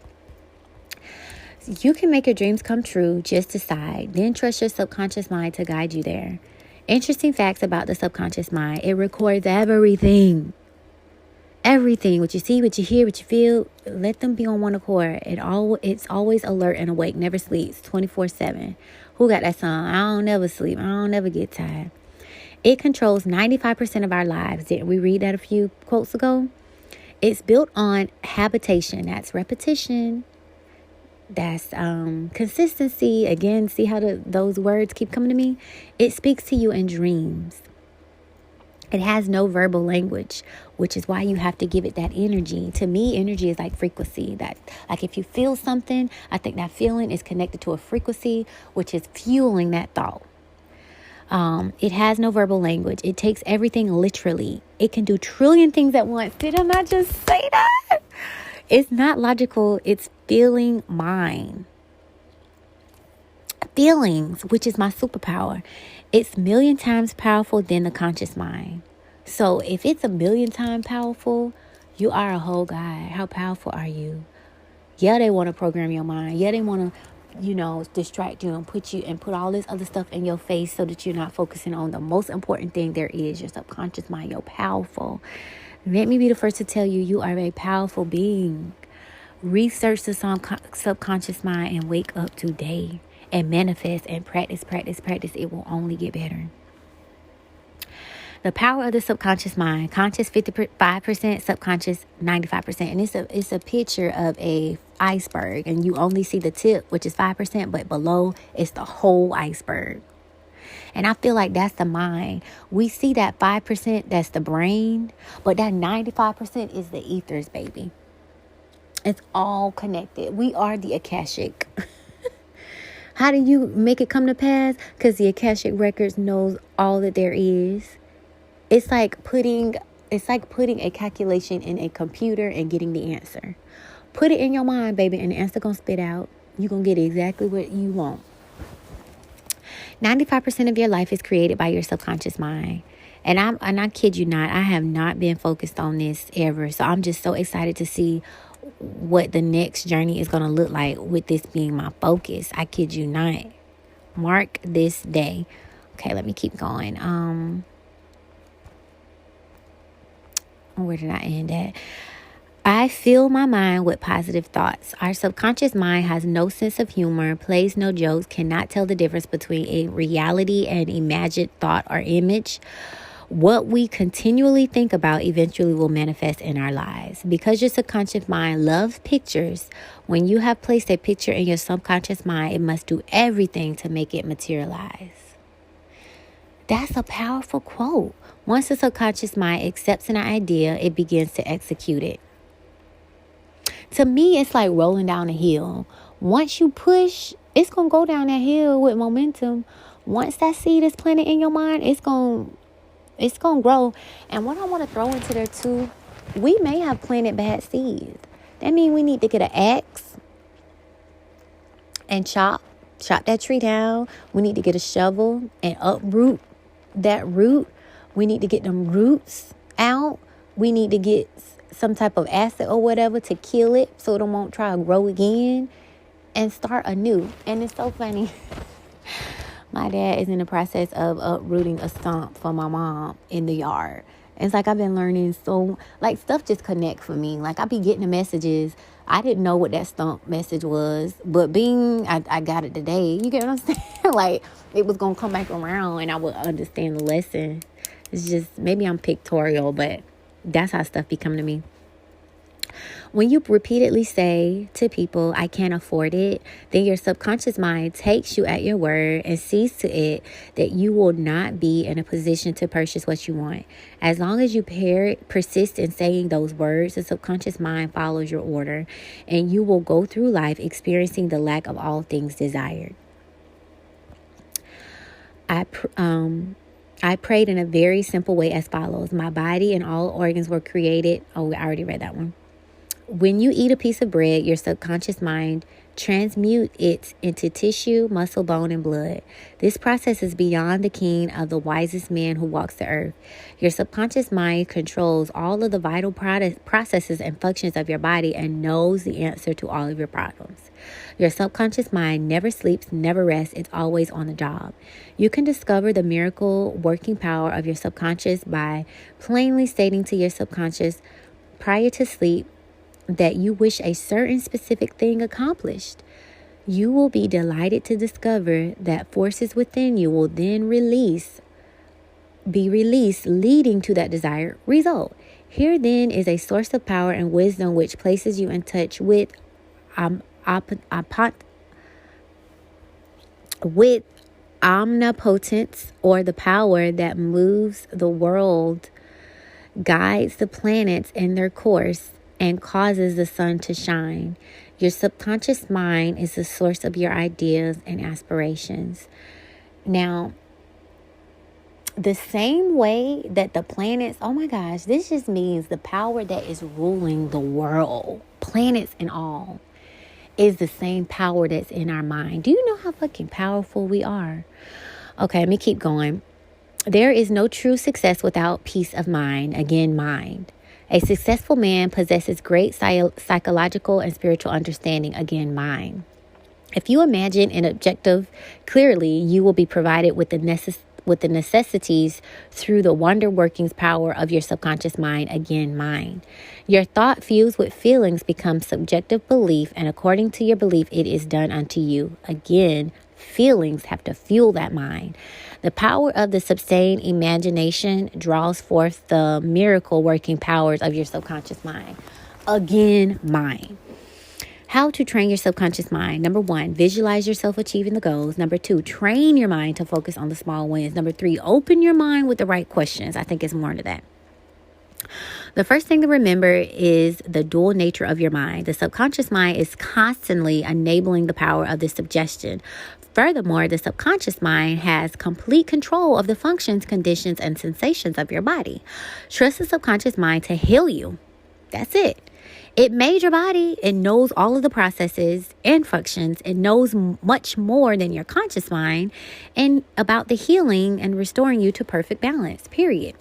You can make your dreams come true. Just decide. Then trust your subconscious mind to guide you there. Interesting facts about the subconscious mind. It records everything. Everything. What you see, what you hear, what you feel. Let them be on one accord. It's always alert and awake. Never sleeps. 24/7. Who got that song? I don't never sleep. I don't never get tired. It controls 95% of our lives. Didn't we read that a few quotes ago? It's built on habitation. That's repetition. That's consistency. Again, see how those words keep coming to me? It speaks to you in dreams. It has no verbal language, which is why you have to give it that energy. To me, energy is like frequency. That, like, if you feel something, I think that feeling is connected to a frequency, which is fueling that thought. It has no verbal language. It takes everything literally. It can do trillion things at once. Did I not just say that? It's not logical. It's feeling mind. Feelings, which is my superpower. It's 1,000,000 times powerful than the conscious mind. So if it's 1,000,000 times powerful, you are a whole God. How powerful are you? Yeah, they want to program your mind. Yeah, they want to, distract you and put all this other stuff in your face so that you're not focusing on the most important thing there is, your subconscious mind. You're powerful. Let me be the first to tell you, you are a powerful being. Research the subconscious mind and wake up today and manifest and practice. It will only get better. The power of the subconscious mind. Conscious 55%, subconscious 95%. And it's a picture of a iceberg, and you only see the tip, which is 5%, but below it's the whole iceberg. And I feel like that's the mind. We see that 5%, that's the brain, but that 95% is the ethers, baby. It's all connected. We are the Akashic. How do you make it come to pass? Because the Akashic Records knows all that there is. It's like putting a calculation in a computer and getting the answer. Put it in your mind, baby, and the answer gonna spit out. You're gonna get exactly what you want. 95% of your life is created by your subconscious mind. And I kid you not, I have not been focused on this ever. So I'm just so excited to see what the next journey is going to look like with this being my focus. I kid you not. Mark this day. Okay, let me keep going. Where did I end at? I fill my mind with positive thoughts. Our subconscious mind has no sense of humor, plays no jokes, cannot tell the difference between a reality and imagined thought or image. What we continually think about eventually will manifest in our lives. Because your subconscious mind loves pictures, when you have placed a picture in your subconscious mind, it must do everything to make it materialize. That's a powerful quote. Once the subconscious mind accepts an idea, it begins to execute it. To me, it's like rolling down a hill. Once you push, it's going to go down that hill with momentum. Once that seed is planted in your mind, it's going to grow. And what I want to throw into there too, we may have planted bad seeds. That means we need to get an axe and chop that tree down. We need to get a shovel and uproot that root. We need to get them roots out. We need to get some type of acid or whatever to kill it so it won't try to grow again and start anew. And it's so funny. My dad is in the process of uprooting a stump for my mom in the yard. And it's like I've been learning stuff just connect for me. Like I be getting the messages. I didn't know what that stump message was. But I got it today. You get what I'm saying? Like it was going to come back around and I would understand the lesson. It's just, maybe I'm pictorial, but that's how stuff be coming to me. When you repeatedly say to people, I can't afford it, then your subconscious mind takes you at your word and sees to it that you will not be in a position to purchase what you want. As long as you persist in saying those words, the subconscious mind follows your order, and you will go through life experiencing the lack of all things desired. I prayed in a very simple way as follows. My body and all organs were created. Oh, I already read that one. When you eat a piece of bread, your subconscious mind transmute it into tissue, muscle, bone, and blood. This process is beyond the ken of the wisest man who walks the earth. Your subconscious mind controls all of the vital processes and functions of your body and knows the answer to all of your problems. Your subconscious mind never sleeps, never rests. It's always on the job. You can discover the miracle working power of your subconscious by plainly stating to your subconscious prior to sleep that you wish a certain specific thing accomplished. You will be delighted to discover that forces within you will then be released, leading to that desired result. Here then is a source of power and wisdom which places you in touch with omnipotence, or the power that moves the world, guides the planets in their course, and causes the sun to shine. Your subconscious mind is the source of your ideas and aspirations. Now, the same way that the planets, oh my gosh, this just means the power that is ruling the world, planets and all, is the same power that's in our mind. Do you know how fucking powerful we are? Okay, let me keep going. There is no true success without peace of mind. Again, mind. A successful man possesses great psychological and spiritual understanding. Again, mind. If you imagine an objective clearly, you will be provided with the necessities through the wonder workings power of your subconscious mind. Again, mind. Your thought fused with feelings becomes subjective belief, and according to your belief, it is done unto you. Again, feelings have to fuel that mind. The power of the sustained imagination draws forth the miracle working powers of your subconscious mind. Again, mind. How to train your subconscious mind. Number 1, visualize yourself achieving the goals. Number 2, train your mind to focus on the small wins. Number 3, open your mind with the right questions. I think it's more to that. The first thing to remember is the dual nature of your mind. The subconscious mind is constantly enabling the power of the suggestion. Furthermore, the subconscious mind has complete control of the functions, conditions, and sensations of your body. Trust the subconscious mind to heal you. That's it. It made your body. It knows all of the processes and functions. It knows much more than your conscious mind and about the healing and restoring you to perfect balance, period.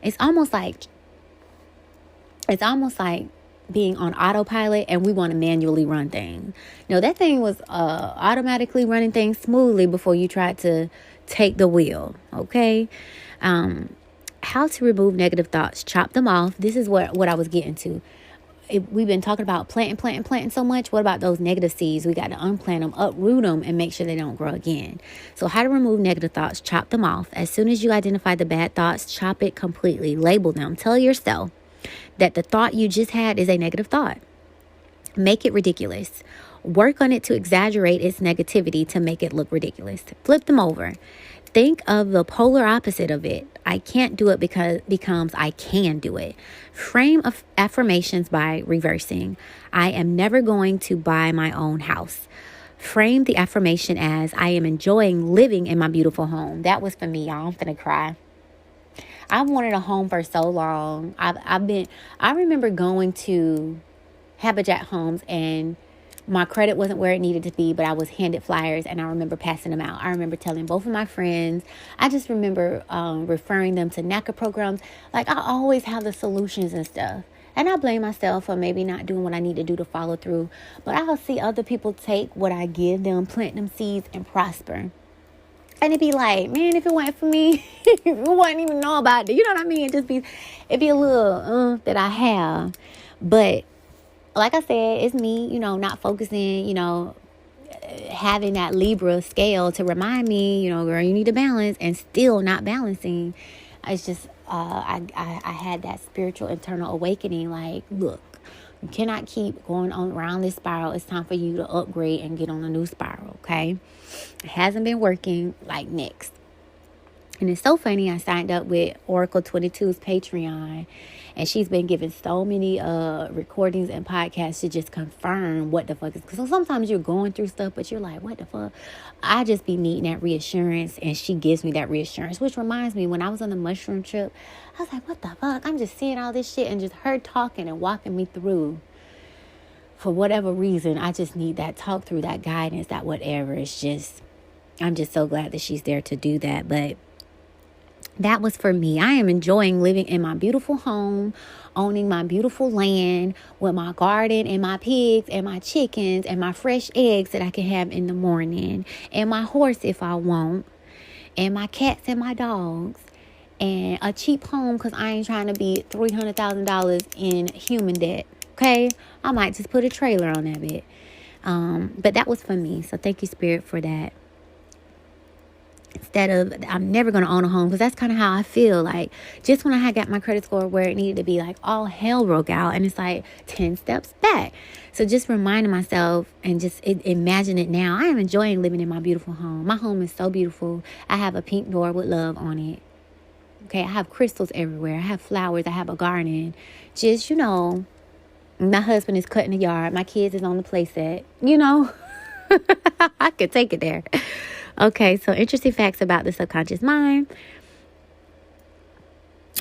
It's almost like being on autopilot and we want to manually run things. No, that thing was automatically running things smoothly before you tried to take the wheel. Okay. How to remove negative thoughts. Chop them off. This is what I was getting to. We've been talking about planting so much. What about those negative seeds? We got to unplant them, uproot them, and make sure they don't grow again. So how to remove negative thoughts? Chop them off. As soon as you identify the bad thoughts, chop it completely. Label them. Tell yourself that the thought you just had is a negative thought. Make it ridiculous. Work on it to exaggerate its negativity to make it look ridiculous. Flip them over. Think of the polar opposite of it. I can't do it becomes I can do it. Frame of affirmations by reversing. I am never going to buy my own house. Frame the affirmation as I am enjoying living in my beautiful home. That was for me, y'all. I'm finna cry. I've wanted a home for so long. I remember going to Habitat Homes and my credit wasn't where it needed to be, but I was handed flyers and I remember passing them out. I remember telling both of my friends. I just remember referring them to NACA programs. Like, I always have the solutions and stuff. And I blame myself for maybe not doing what I need to do to follow through. But I'll see other people take what I give them, plant them seeds, and prosper. And it'd be like, man, if it weren't for me, you wouldn't even know about it. You know what I mean? It'd be a little that I have. But like I said, it's me, not focusing, having that Libra scale to remind me, girl, you need to balance, and still not balancing. It's just, I had that spiritual internal awakening. Like, look, you cannot keep going on around this spiral. It's time for you to upgrade and get on a new spiral. Okay. It hasn't been working. Like, next. And it's so funny, I signed up with Oracle 22's Patreon, and she's been giving so many recordings and podcasts to just confirm what the fuck is. Because sometimes you're going through stuff, but you're like, what the fuck? I just be needing that reassurance, and she gives me that reassurance. Which reminds me, when I was on the mushroom trip, I was like, what the fuck? I'm just seeing all this shit, and just her talking and walking me through. For whatever reason, I just need that talk through, that guidance, that whatever. It's just, I'm just so glad that she's there to do that. But that was for me. I am enjoying living in my beautiful home, owning my beautiful land with my garden and my pigs and my chickens and my fresh eggs that I can have in the morning, and my horse if I want, and my cats and my dogs, and a cheap home because I ain't trying to be $300,000 in human debt. Okay? I might just put a trailer on that bit. But that was for me. So thank you, Spirit, for that. Instead of, I'm never going to own a home, because that's kind of how I feel. Like, just when I had got my credit score where it needed to be, like, all hell broke out, and it's like 10 steps back. So just reminding myself and just imagine it now. I am enjoying living in my beautiful home. My home is so beautiful. I have a pink door with love on it. Okay, I have crystals everywhere. I have flowers. I have a garden. Just, my husband is cutting the yard. My kids is on the play set. I could take it there. Okay, so interesting facts about the subconscious mind.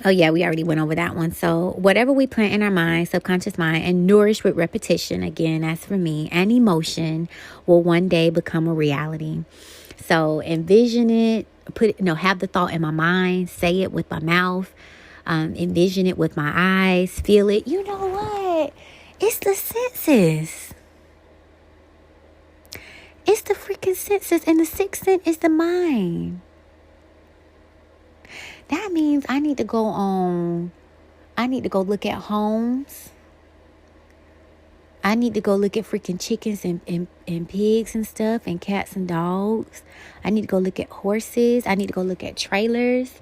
Oh, yeah, we already went over that one. So whatever we plant in our mind, subconscious mind, and nourish with repetition, again, that's for me, and emotion, will one day become a reality. So envision it, have the thought in my mind, say it with my mouth, envision it with my eyes, feel it. You know what? It's the senses. It's the freaking senses, and the sixth sense is the mind. That means I need to go look at homes. I need to go look at freaking chickens and pigs and stuff, and cats and dogs. I need to go look at horses. I need to go look at trailers.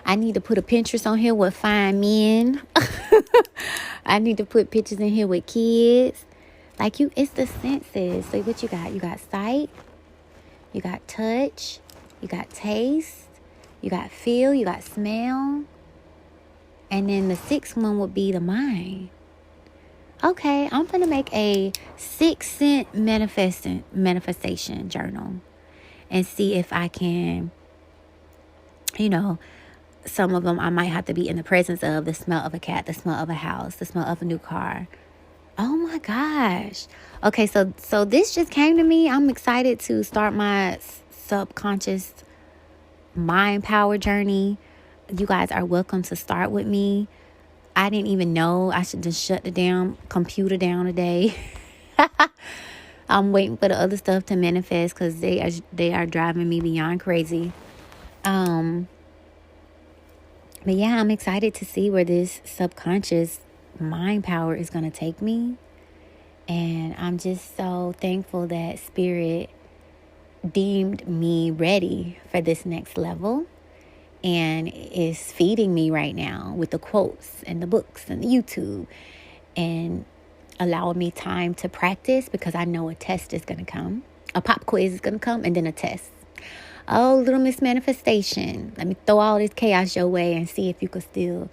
I need to put a Pinterest on here with fine men. I need to put pictures in here with kids. It's the senses. So what you got? You got sight, you got touch, you got taste, you got feel, you got smell. And then the sixth one would be the mind. Okay, I'm going to make a 6-cent manifestation journal and see if I can, some of them I might have to be in the presence of: the smell of a cat, the smell of a house, the smell of a new car. Oh my gosh. Okay, so this just came to me. I'm excited to start my subconscious mind power journey. You guys are welcome to start with me. I didn't even know I should just shut the damn computer down today. I'm waiting for the other stuff to manifest, because they are driving me beyond crazy. But yeah, I'm excited to see where this subconscious mind power is going to take me. And I'm just so thankful that Spirit deemed me ready for this next level, and is feeding me right now with the quotes and the books and the YouTube, and allowing me time to practice, because I know a test is going to come. A pop quiz is going to come, and then a test. Oh, Little Miss Manifestation, let me throw all this chaos your way and see if you can still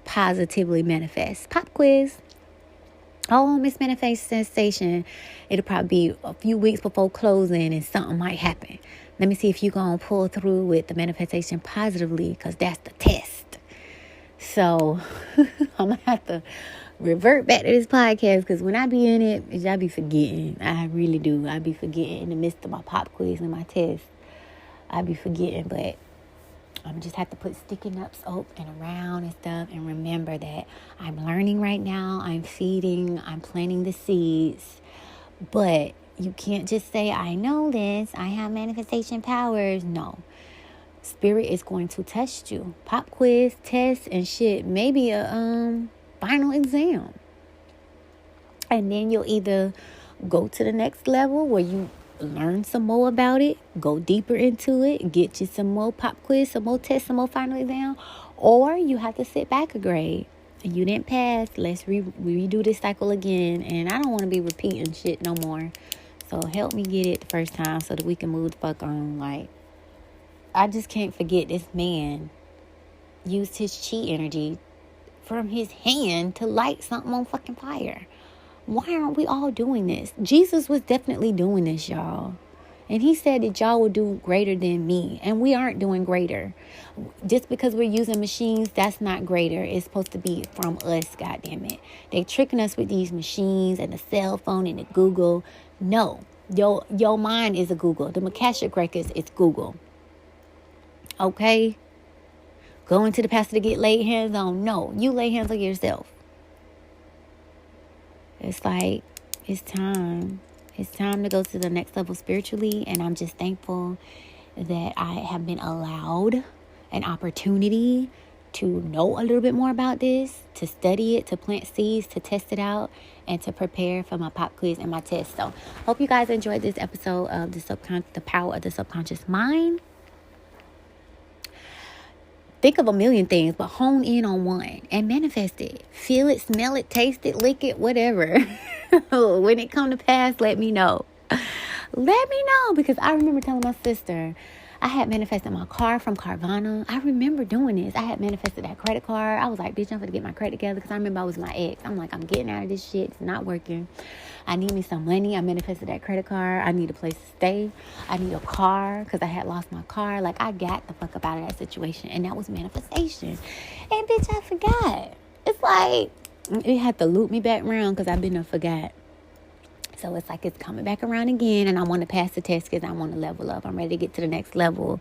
positively manifest. Pop quiz. Oh, Miss Manifestation, it'll probably be a few weeks before closing, and something might happen. Let me see if you're going to pull through with the manifestation positively, because that's the test. So I'm going to have to revert back to this podcast, because when I be in it, I be forgetting. I really do. I be forgetting in the midst of my pop quiz and my test. I be forgetting, but I'm just have to put sticky notes up and around and stuff, and remember that I'm learning right now. I'm feeding. I'm planting the seeds. But you can't just say, I know this. I have manifestation powers. No. Spirit is going to test you. Pop quiz, test, and shit. Maybe a final exam. And then you'll either go to the next level where you learn some more about it, go deeper into it, get you some more pop quiz, some more tests, some more final exam, or you have to sit back a grade. You didn't pass. Let's redo this cycle again. And I don't want to be repeating shit no more. So help me get it the first time so that we can move the fuck on. I just can't forget this man used his chi energy from his hand to light something on fucking fire. Why aren't we all doing this? Jesus was definitely doing this, y'all. And he said that y'all will do greater than me. And we aren't doing greater. Just because we're using machines, that's not greater. It's supposed to be from us, goddammit. They tricking us with these machines and the cell phone and the Google. No. Your mind is a Google. The Akashic records is Google. Okay? Going to the pastor to get laid hands on. No. You lay hands on yourself. It's like, it's time. It's time to go to the next level spiritually. And I'm just thankful that I have been allowed an opportunity to know a little bit more about this, to study it, to plant seeds, to test it out, and to prepare for my pop quiz and my test. So hope you guys enjoyed this episode of the power of the subconscious mind. Think of a million things, but hone in on one and manifest it. Feel it, smell it, taste it, lick it, whatever. When it come to pass, let me know. Let me know, because I remember telling my sister I had manifested my car from Carvana. I remember doing this. I had manifested that credit card. I was like, bitch, I'm going to get my credit together, because I remember I was my ex. I'm like, I'm getting out of this shit. It's not working. I need me some money. I manifested that credit card. I need a place to stay. I need a car, because I had lost my car. Like, I got the fuck up out of that situation, and that was manifestation. And bitch, I forgot. It's like, it had to loop me back around, because I've been a forgot. So it's like it's coming back around again, and I want to pass the test because I want to level up. I'm ready to get to the next level.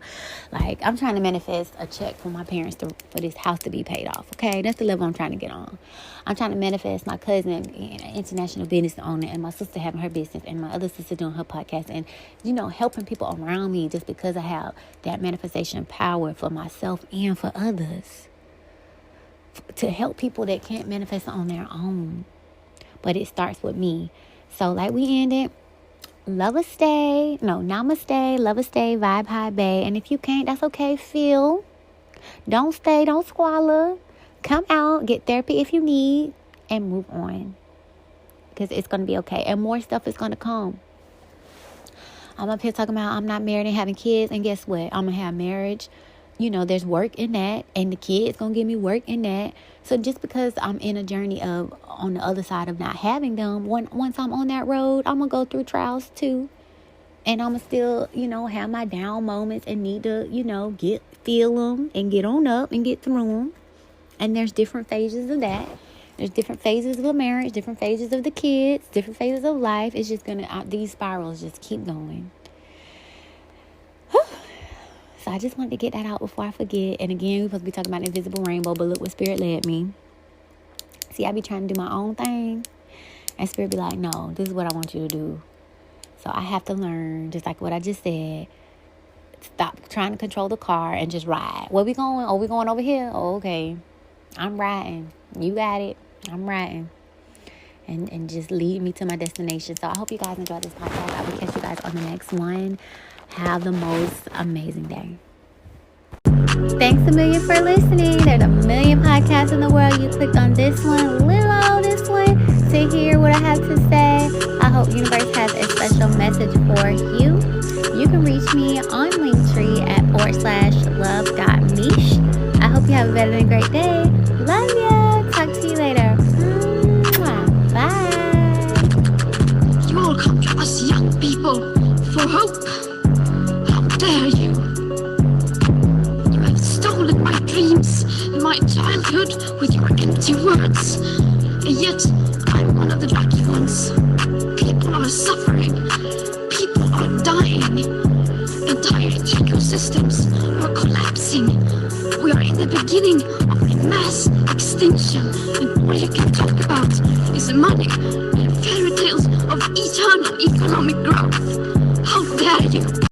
Like, I'm trying to manifest a check from my parents for this house to be paid off. Okay, that's the level I'm trying to get on. I'm trying to manifest my cousin being an international business owner, and my sister having her business, and my other sister doing her podcast, and helping people around me, just because I have that manifestation power for myself and for others, to help people that can't manifest on their own. But it starts with me. So like we ended, namaste, love a stay, vibe high, bae. And if you can't, that's okay. Feel. Don't stay, don't squalor. Come out, get therapy if you need, and move on. Because it's going to be okay. And more stuff is going to come. I'm up here talking about I'm not married and having kids. And guess what? I'm going to have marriage. There's work in that. And the kid's going to give me work in that. So just because I'm in a journey of on the other side of not having them, once I'm on that road, I'm going to go through trials too. And I'm going to still, have my down moments and need to, feel them and get on up and get through them. And there's different phases of that. There's different phases of a marriage, different phases of the kids, different phases of life. It's just these spirals just keep going. So I just wanted to get that out before I forget. And again, we're supposed to be talking about the invisible rainbow, but look what Spirit led me. See, I be trying to do my own thing, and Spirit be like, no, this is what I want you to do. So I have to learn, just like what I just said, stop trying to control the car and just ride. Where we going? Oh, we going over here? Oh, okay. I'm riding. You got it. I'm riding. And just lead me to my destination. So I hope you guys enjoyed this podcast. I will catch you guys on the next one. Have the most amazing day. Thanks a million for listening. There's a million podcasts in the world. You clicked on this one, this one, to hear what I have to say. I hope the universe has a special message for you. You can reach me on Linktree at /love.meesh. I hope you have a better than great day. Love ya. Talk to you later. Bye. You all come to us young people for hope. How dare you? You have stolen my dreams and my childhood with your empty words. And yet, I'm one of the lucky ones. People are suffering. People are dying. Entire ecosystems are collapsing. We are in the beginning of a mass extinction, and all you can talk about is money and fairy tales of eternal economic growth. How dare you?